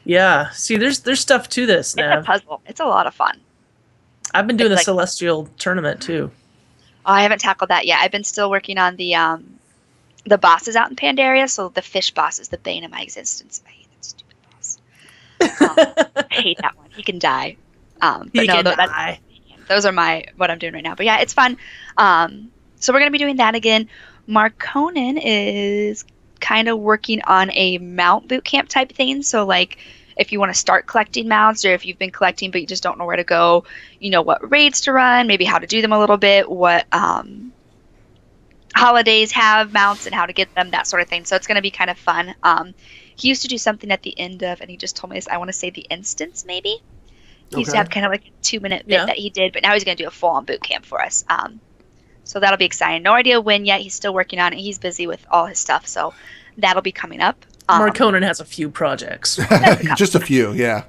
Yeah. See, there's stuff to this now. It's a puzzle. It's a lot of fun. I've been doing the Celestial tournament too. Oh, I haven't tackled that yet. I've been still working on the bosses out in Pandaria. So the fish boss is the bane of my existence. I hate that stupid boss. I hate that one. He can die. Those are what I'm doing right now. But yeah, it's fun. So we're going to be doing that again. Mark Conan is kind of working on a mount boot camp type thing. So like if you want to start collecting mounts, or if you've been collecting but you just don't know where to go, what raids to run, maybe how to do them a little bit, what holidays have mounts and how to get them, that sort of thing. So it's going to be kind of fun. He used to do something at the end of, and he just told me this, I want to say the instance maybe. He used to have kind of like a 2-minute bit that he did, but now he's going to do a full-on boot camp for us. So that'll be exciting. No idea when yet. He's still working on it. He's busy with all his stuff, so that'll be coming up. Mark Conan has a few projects. Just a few, yeah.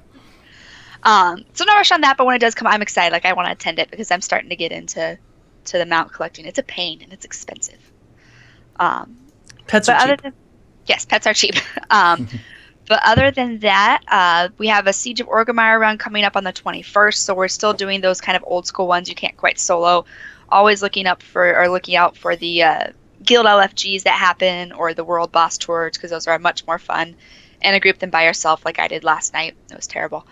So no rush on that, but when it does come, I'm excited. Like I want to attend it because I'm starting to get into the mount collecting. It's a pain and it's expensive. Pets are cheap. Yes, pets are cheap. But other than that, we have a Siege of Orgrimmar run coming up on the 21st, so we're still doing those kind of old school ones you can't quite solo. Always looking out for the guild LFGs that happen or the world boss tours, because those are much more fun. And a group them by yourself like I did last night. It was terrible.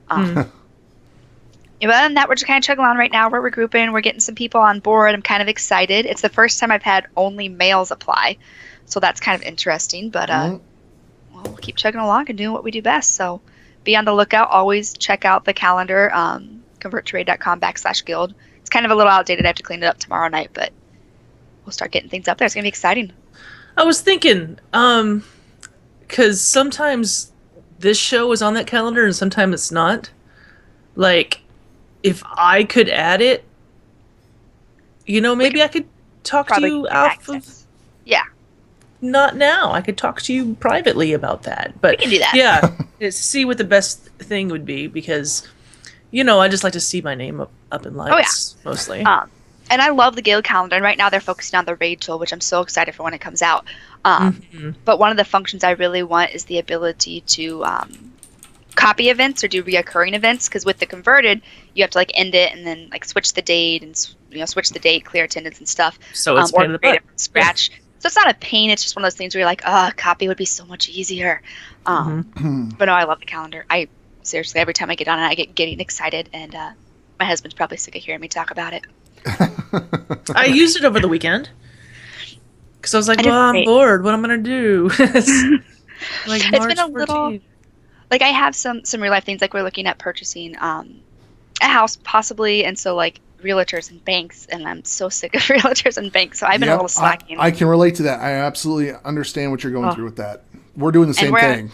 But other than that, we're just kind of chugging along right now. We're regrouping. We're getting some people on board. I'm kind of excited. It's the first time I've had only males apply. So that's kind of interesting. But we'll keep chugging along and doing what we do best. So be on the lookout. Always check out the calendar, converttoraid.com/guild. It's kind of a little outdated. I have to clean it up tomorrow night. But we'll start getting things up there. It's going to be exciting. I was thinking, because sometimes this show is on that calendar and sometimes it's not. Like, if I could add it, maybe I could talk to you off of... Yeah. Not now. I could talk to you privately about that. But we can do that. Yeah, see what the best thing would be, because, I just like to see my name up in lights, mostly. And I love the guild calendar. And right now they're focusing on the raid tool, which I'm so excited for when it comes out. But one of the functions I really want is the ability to copy events or do reoccurring events, because with the converted, you have to end it and then switch the date and switch the date, clear attendance and stuff. So it's or create it from scratch. So it's not a pain. It's just one of those things where you're like, copy would be so much easier. But no, I love the calendar. I seriously, every time I get on it, I get getting excited, and my husband's probably sick of hearing me talk about it. I used it over the weekend because I was like, I'm bored. What am I gonna do? It's been a little. I have some real life things, we're looking at purchasing a house possibly, and so realtors and banks, and I'm so sick of realtors and banks, so I've been a little slacking. I can relate to that. I absolutely understand what you're going through with that. We're doing the same thing.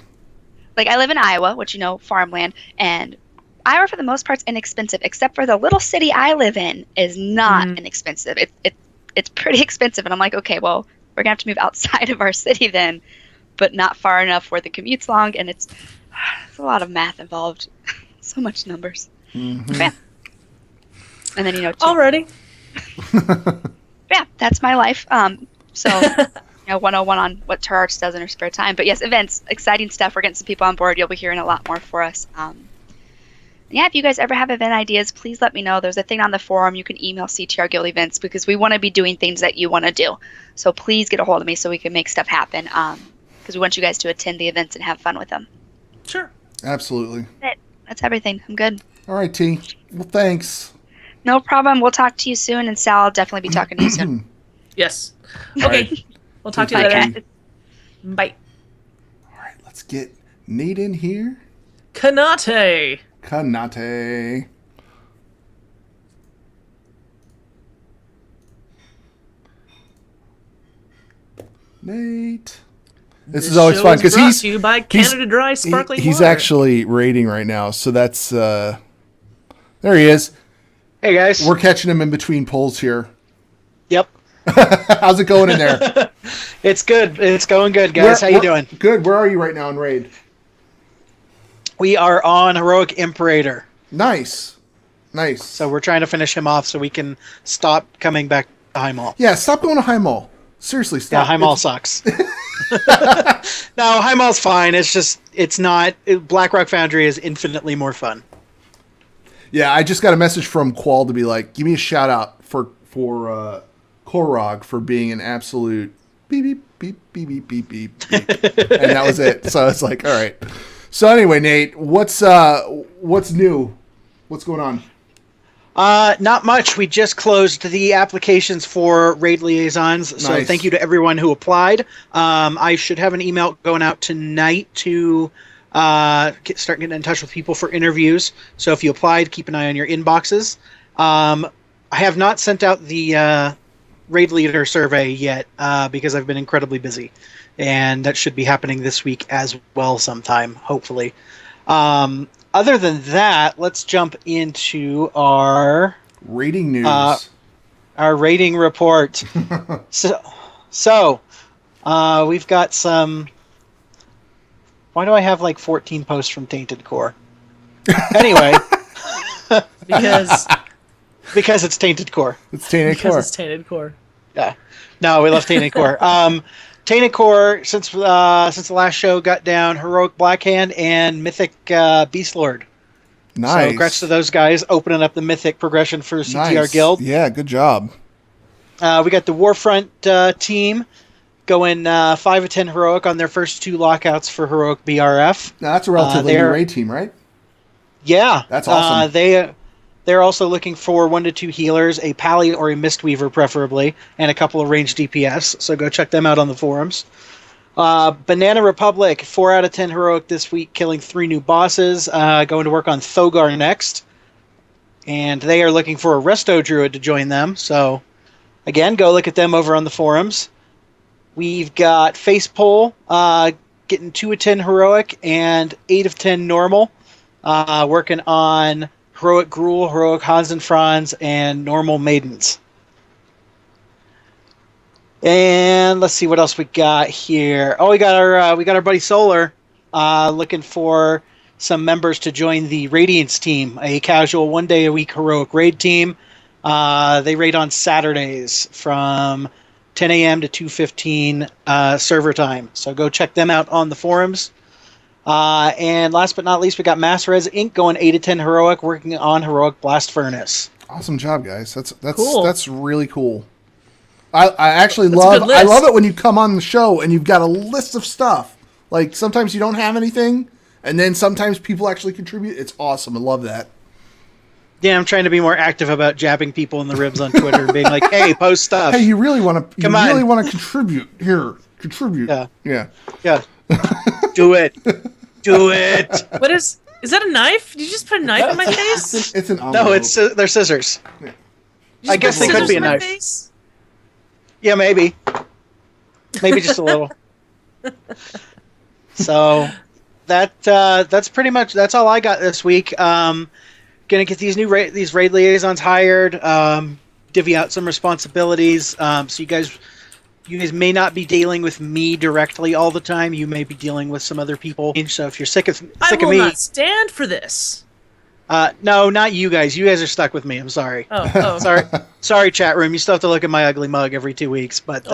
I live in Iowa, which farmland, and Iowa for the most part is inexpensive, except for the little city I live in is not inexpensive. It's pretty expensive, and I'm like, okay, well, we're gonna have to move outside of our city then, but not far enough where the commute's long, and it's a lot of math involved. So much numbers. Yeah. And then already. Yeah, that's my life. So 101 on what Turarts does in her spare time. But yes, events, exciting stuff. We're getting some people on board. You'll be hearing a lot more for us. If you guys ever have event ideas, please let me know. There's a thing on the forum. You can email CTR Guild Events, because we want to be doing things that you want to do. So please get a hold of me so we can make stuff happen, because we want you guys to attend the events and have fun with them. Sure. Absolutely. That's everything. I'm good. All right, T. Well, thanks. No problem. We'll talk to you soon, and Sal, I'll definitely be talking to you soon. Yes. All Okay. right. We'll talk to you later. Bye. All right, let's get Nate in here. Knate. Nate. This is always fun because he's to you by Canada Dry sparkling he's water. actually raiding right now, so that's there he is. Hey guys, we're catching him in between polls here. Yep. How's it going in there? It's good. It's going good, guys. How you doing? Good. Where are you right now in raid? We are on Heroic Imperator. Nice. So we're trying to finish him off so we can stop coming back to High Mall. Yeah, stop going to High Mall. Seriously, stop. Yeah, High Mall sucks. No, High Mall's fine. It's just, it's not. Blackrock Foundry is infinitely more fun. Yeah, I just got a message from Qual to be like, give me a shout out for Korog for being an absolute beep beep beep beep beep beep beep, and that was it. So it's like, all right. So anyway, Nate, what's new? What's going on? Not much. We just closed the applications for raid liaisons, so Nice. thank you to everyone who applied. I should have an email going out tonight to start getting in touch with people for interviews. So if you applied, keep an eye on your inboxes. I have not sent out the raid leader survey yet because I've been incredibly busy, and that should be happening this week as well sometime, hopefully. Other than that, let's jump into our Rating news. Our rating report. So we've got some. Why do I have like 14 posts from Tainted Core? Anyway, Because it's Tainted Core. It's Tainted Core. it's Tainted Core. Yeah. No, we love Tainted Core. Tainted Core, since the last show, got down Heroic Blackhand and Mythic Beastlord. Nice. So congrats to those guys opening up the Mythic progression for CTR Nice. Guild. Yeah, good job. We got the Warfront team going 5 of 10 heroic on their first 2 lockouts for heroic BRF. Now, that's a relatively new raid team, right? Yeah, that's awesome. They're also looking for 1 to 2 healers, a Pally or a Mistweaver preferably, and a couple of ranged DPS. So go check them out on the forums. Banana Republic, 4 out of 10 heroic this week, killing 3 new bosses. Going to work on Thogar next, and they are looking for a Resto Druid to join them. So again, go look at them over on the forums. We've got Facepole getting 2 of 10 heroic and 8 of 10 normal. Working on heroic Gruul, heroic Hans and Franz, and normal Maidens. And let's see what else we got here. Oh, we got our buddy Solar looking for some members to join the Radiance team, a casual 1 day a week heroic raid team. They raid on Saturdays from 10 a.m. to 2:15 server time. So go check them out on the forums. And last but not least, we got Mass Res Inc. going 8 to 10 heroic, working on heroic Blast Furnace. Awesome job, guys. That's cool. That's really cool. I actually love it when you come on the show and you've got a list of stuff. Like sometimes you don't have anything, and then sometimes people actually contribute. It's awesome. I love that. Yeah, I'm trying to be more active about jabbing people in the ribs on Twitter and being like, "Hey, post stuff." Hey, you really want to? Really want to contribute here? Contribute. Yeah. Do it. Do it. What is that a knife? Did you just put a knife in my face? It's an no, they're scissors. Yeah. I guess they could be a knife. Face? Yeah, maybe just a little. So that's pretty much all I got this week. Gonna get these these raid liaisons hired. Divvy out some responsibilities. So you guys may not be dealing with me directly all the time. You may be dealing with some other people. So if you're sick of me, I will not stand for this. No, not you guys. You guys are stuck with me. I'm sorry. Oh. Sorry, chat room. You still have to look at my ugly mug every 2 weeks. But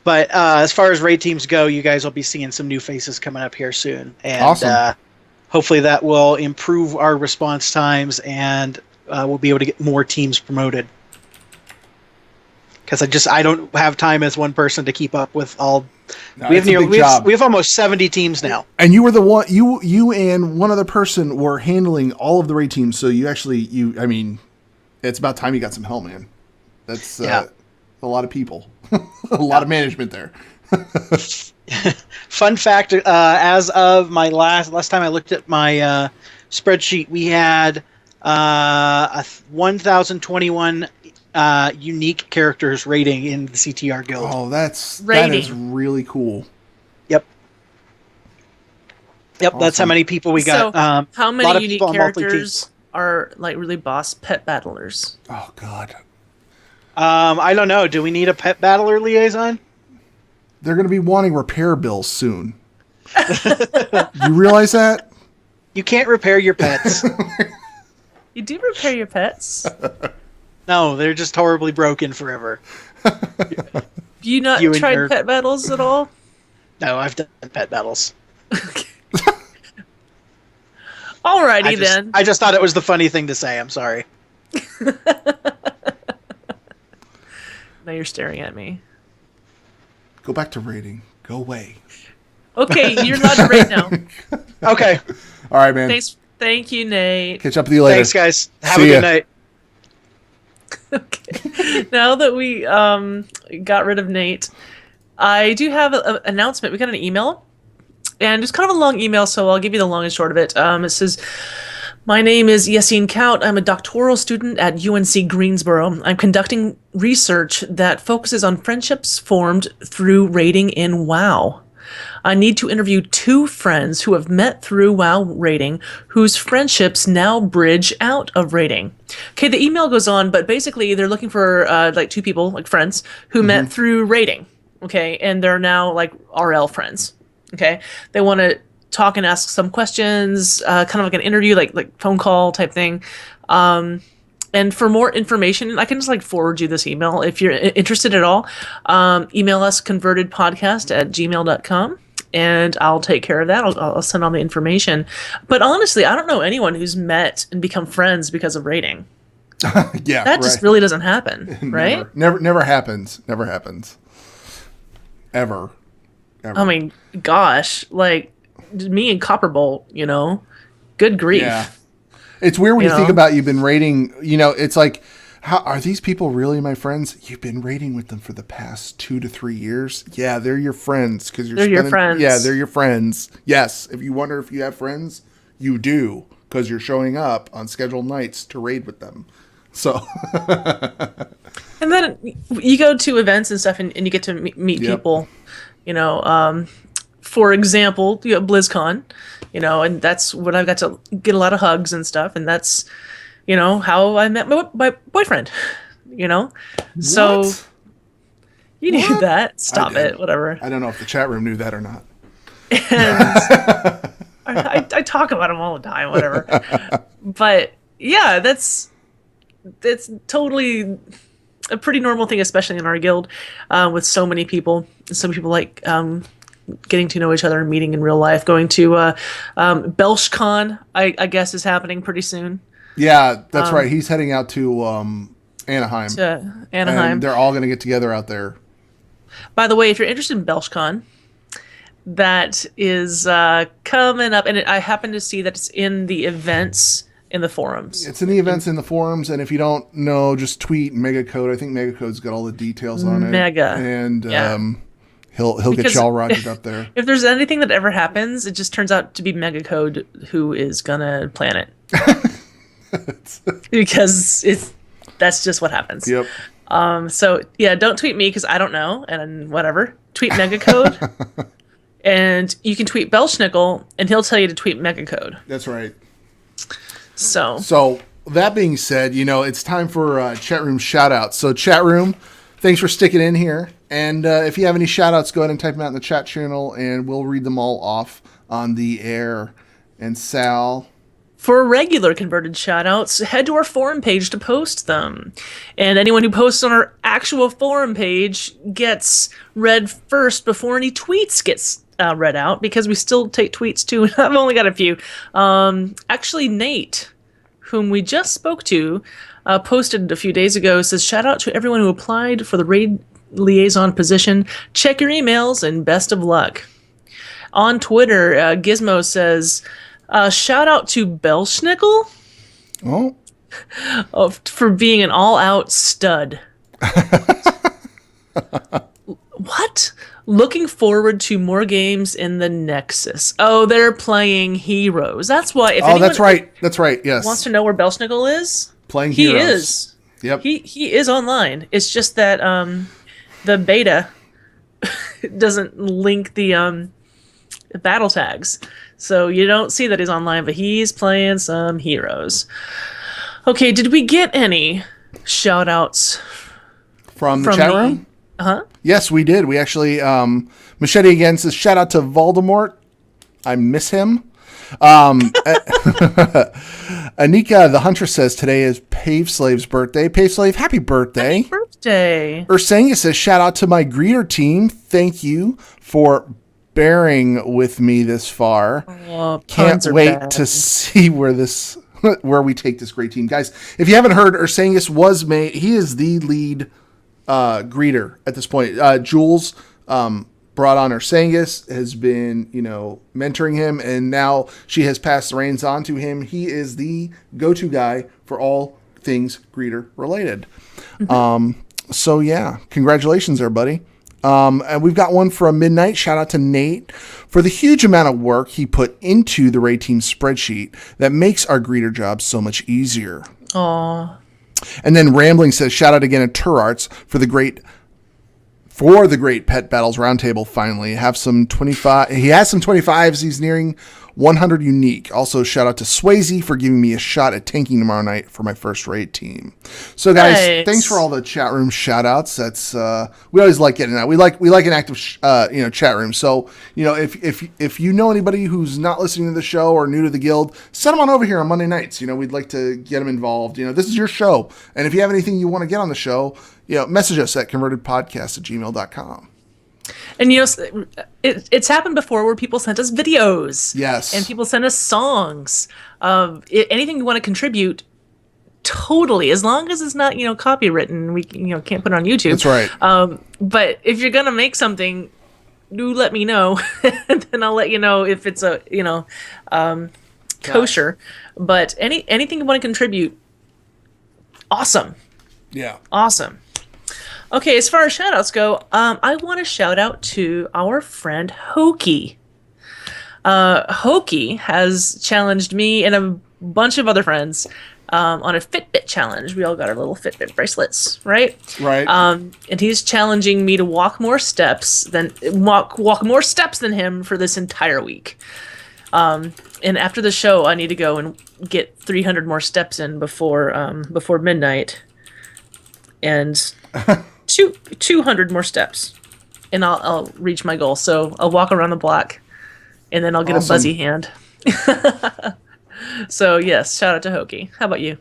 but as far as raid teams go, you guys will be seeing some new faces coming up here soon, and awesome. Hopefully that will improve our response times, and we'll be able to get more teams promoted. Because I don't have time as one person to keep up with all. No, we have almost 70 teams now. And you were the one. You and one other person were handling all of the raid teams. So I mean, it's about time you got some help, man. That's a lot of people, a lot of management there. Fun fact: as of my last time I looked at my spreadsheet, we had 1,021 unique characters rating in the CTR guild. Oh, that is really cool. Yep, awesome. That's how many people we got. So, how many unique characters are like really boss pet battlers? Oh God. I don't know. Do we need a pet battler liaison? They're going to be wanting repair bills soon. You realize that? You can't repair your pets. You do repair your pets? No, they're just horribly broken forever. You not tried pet battles at all? No, I've done pet battles. Okay. Alrighty then. I just thought it was the funny thing to say. I'm sorry. Now you're staring at me. Go back to raiding. Go away. Okay, you're allowed to raid now. Okay. All right, man. Thank you, Nate. Catch up with you later. Thanks, guys. Have a good night. Okay. Now that we got rid of Nate, I do have an announcement. We got an email, and it's kind of a long email, so I'll give you the long and short of it. It says, "My name is Yassine Kaut. I'm a doctoral student at UNC Greensboro. I'm conducting research that focuses on friendships formed through raiding in WoW. I need to interview 2 friends who have met through WoW raiding, whose friendships now bridge out of raiding." Okay, the email goes on, but basically they're looking for like 2 people, like friends, who met through raiding. Okay, and they're now like RL friends. Okay, they want to talk and ask some questions, kind of like an interview, like phone call type thing. And for more information, I can just like forward you this email if you're interested at all. Email us convertedpodcast@gmail.com, and I'll take care of that. I'll send all the information. But honestly, I don't know anyone who's met and become friends because of raiding. Yeah, That just really doesn't happen, right? Never happens. Never happens. Ever. I mean, gosh, like me and Copperbolt, good grief. Yeah. It's weird when you think about you've been raiding, it's like, how are these people really my friends? You've been raiding with them for the past 2 to 3 years. Yeah, they're your friends because they're your friends. Yeah, they're your friends. Yes, if you wonder if you have friends, you do because you're showing up on scheduled nights to raid with them. So, and then you go to events and stuff, and you get to meet people. For example, BlizzCon, and that's when I got to get a lot of hugs and stuff, and that's, how I met my boyfriend, So what? you knew that. Stop it. Whatever. I don't know if the chat room knew that or not. And I talk about him all the time, whatever. But yeah, that's totally a pretty normal thing, especially in our guild, with so many people. Some people like getting to know each other and meeting in real life. Going to BelshCon, I guess, is happening pretty soon. Yeah, that's right. He's heading out to Anaheim. And they're all going to get together out there. By the way, if you're interested in BelshCon, that is coming up, and I happen to see that it's in the events in the forums. It's in the events in the forums, and if you don't know, just tweet Megacode. I think Megacode's got all the details on it. And he'll get y'all rogered up there. If there's anything that ever happens, it just turns out to be Megacode who is gonna plan it. Because that's just what happens. Yep. So yeah, don't tweet me because I don't know, and whatever. Tweet Megacode. And you can tweet Belschnickel, and he'll tell you to tweet Megacode. That's right. So that being said, it's time for chat room shout-outs. So chat room, thanks for sticking in here. And if you have any shout-outs, go ahead and type them out in the chat channel, and we'll read them all off on the air. And Sal... For regular converted shoutouts, head to our forum page to post them. And anyone who posts on our actual forum page gets read first before any tweets gets read out, because we still take tweets too. I've only got a few. Actually, Nate, whom we just spoke to, posted a few days ago, says, shout out to everyone who applied for the raid liaison position. Check your emails and best of luck. On Twitter, Gizmo says... shout out to Belschnickel for being an all-out stud. What? Looking forward to more games in the Nexus. Oh, they're playing Heroes. That's why. If that's right. That's right. Yes. Wants to know where Belschnickel is? Playing Heroes. He is. Yep. He is online. It's just that the beta doesn't link the battle tags. So you don't see that he's online, but he's playing some Heroes. Okay, did we get any shout-outs from the chat room? Uh-huh. Yes, we did. We actually, Mechete again says, shout out to Voldemort. I miss him. Anika the Huntress says, today is Pave Slave's birthday. Pave Slave, happy birthday. Happy birthday. Ursanga says, shout out to my greeter team. Thank you for bearing with me this far. Can't wait to see where we take this great team, guys. If you haven't heard, Ursangus was made. He is the lead greeter at this point. Jules brought on Ursangus, has been mentoring him, and now she has passed the reins on to him. He is the go-to guy for all things greeter related. Mm-hmm. So yeah, congratulations there, buddy. And we've got one from Midnight. Shout out to Nate for the huge amount of work he put into the raid team spreadsheet that makes our greeter job so much easier. Aww. And then Rambling says, shout out again to Turarts for the great Pet Battles Roundtable. Finally, he has some 25s. He's nearing 100 unique. Also, shout out to Swayze for giving me a shot at tanking tomorrow night for my first raid team. So, guys, Thanks for all the chat room shout outs. That's we always like getting that. We like an active chat room. So, if you know anybody who's not listening to the show or new to the guild, send them on over here on Monday nights. We'd like to get them involved. This is your show, and if you have anything you want to get on the show, message us at convertedpodcast@gmail.com. And it's happened before where people sent us videos. Yes. And people sent us songs. Anything you want to contribute, totally, as long as it's not, copywritten, we can't put it on YouTube. That's right. But if you're gonna make something, do let me know, and then I'll let you know if it's a kosher. But anything you want to contribute, awesome. Yeah. Awesome. Okay, as far as shout outs go, I want to shout out to our friend Hokey. Hokey has challenged me and a bunch of other friends on a Fitbit challenge. We all got our little Fitbit bracelets, right? Right. And he's challenging me to walk more steps than him for this entire week. And after the show, I need to go and get 300 more steps in before midnight, and 200 more steps, and I'll reach my goal. So I'll walk around the block, and then I'll get a buzzy hand. So yes, shout out to Hokey. How about you?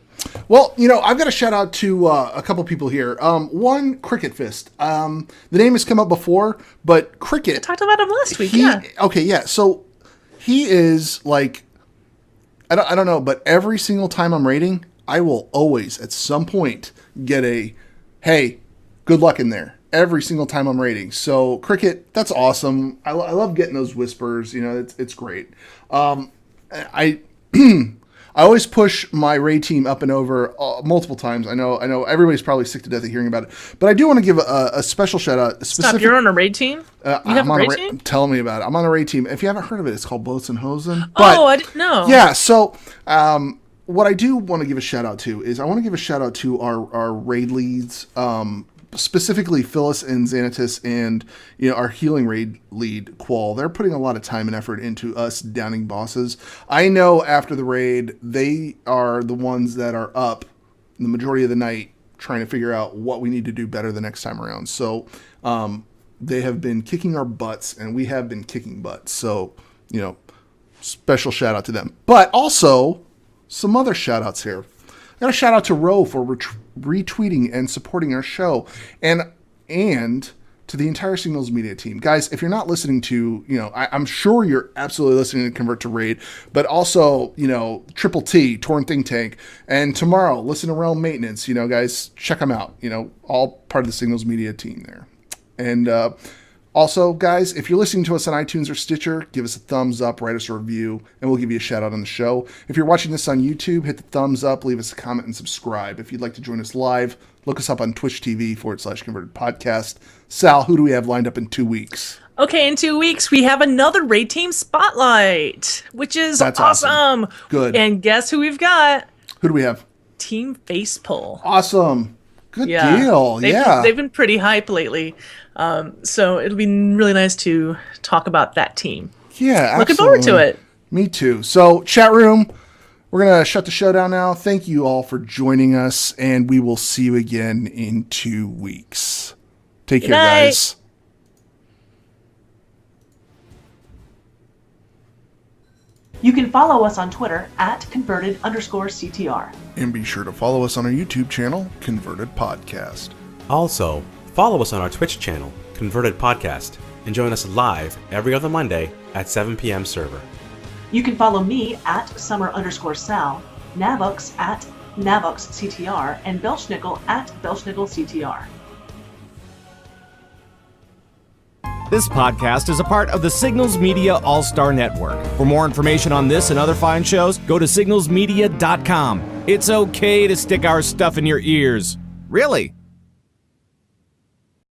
Well, I've got a shout out to a couple people here. One, Cricket Fist. The name has come up before, but Cricket. I talked about him last week. Yeah. Okay. Yeah. So he is like, I don't know, but every single time I'm raiding, I will always at some point get a, hey, good luck in there. Every single time I'm raiding. So Cricket, that's awesome. I love getting those whispers. It's great. I always push my raid team up and over multiple times. I know everybody's probably sick to death of hearing about it, but I do want to give a special shout out. Stop! You're on a raid team. You have a raid team? Tell me about it. I'm on a raid team. If you haven't heard of it, it's called Boats and Hosen. Oh, I didn't know. Yeah. So what I do want to give a shout out to is I want to give a shout out to our raid leads. Specifically Phyllis and Xanatus and our healing raid lead Qual. They're putting a lot of time and effort into us downing bosses. I know after the raid they are the ones that are up the majority of the night trying to figure out what we need to do better the next time around. So they have been kicking our butts and we have been kicking butts. So special shout out to them. But also some other shout outs here. I got a shout out to Ro for retweeting and supporting our show, and to the entire Signals Media team. Guys, if you're not listening to, I'm sure you're absolutely listening to Convert to Raid, but also, Triple T, Torn Think Tank, and tomorrow, listen to Realm Maintenance. Guys, check them out. All part of the Signals Media team there. And also, guys, if you're listening to us on iTunes or Stitcher, give us a thumbs up, write us a review, and we'll give you a shout out on the show. If you're watching this on YouTube, hit the thumbs up, leave us a comment, and subscribe. If you'd like to join us live, look us up on Twitch TV/Converted Podcast. Sal, who do we have lined up in 2 weeks? Okay, in 2 weeks, we have another Raid Team Spotlight, which is That's awesome. Good. And guess who we've got? Who do we have? Team Facepull. Awesome. Good deal. They've been pretty hype lately. So it'll be really nice to talk about that team. Yeah, absolutely. Looking forward to it. Me too. So, chat room, we're going to shut the show down now. Thank you all for joining us, and we will see you again in 2 weeks. Take care, guys. You can follow us on Twitter @converted_CTR. And be sure to follow us on our YouTube channel, Converted Podcast. Also, follow us on our Twitch channel, Converted Podcast, and join us live every other Monday at 7 p.m. server. You can follow me @Summer_Sal, Navox @NavoxCTR, and Belschnickel @BelschnickelCTR. This podcast is a part of the Signals Media All-Star Network. For more information on this and other fine shows, go to signalsmedia.com. It's okay to stick our stuff in your ears. Really.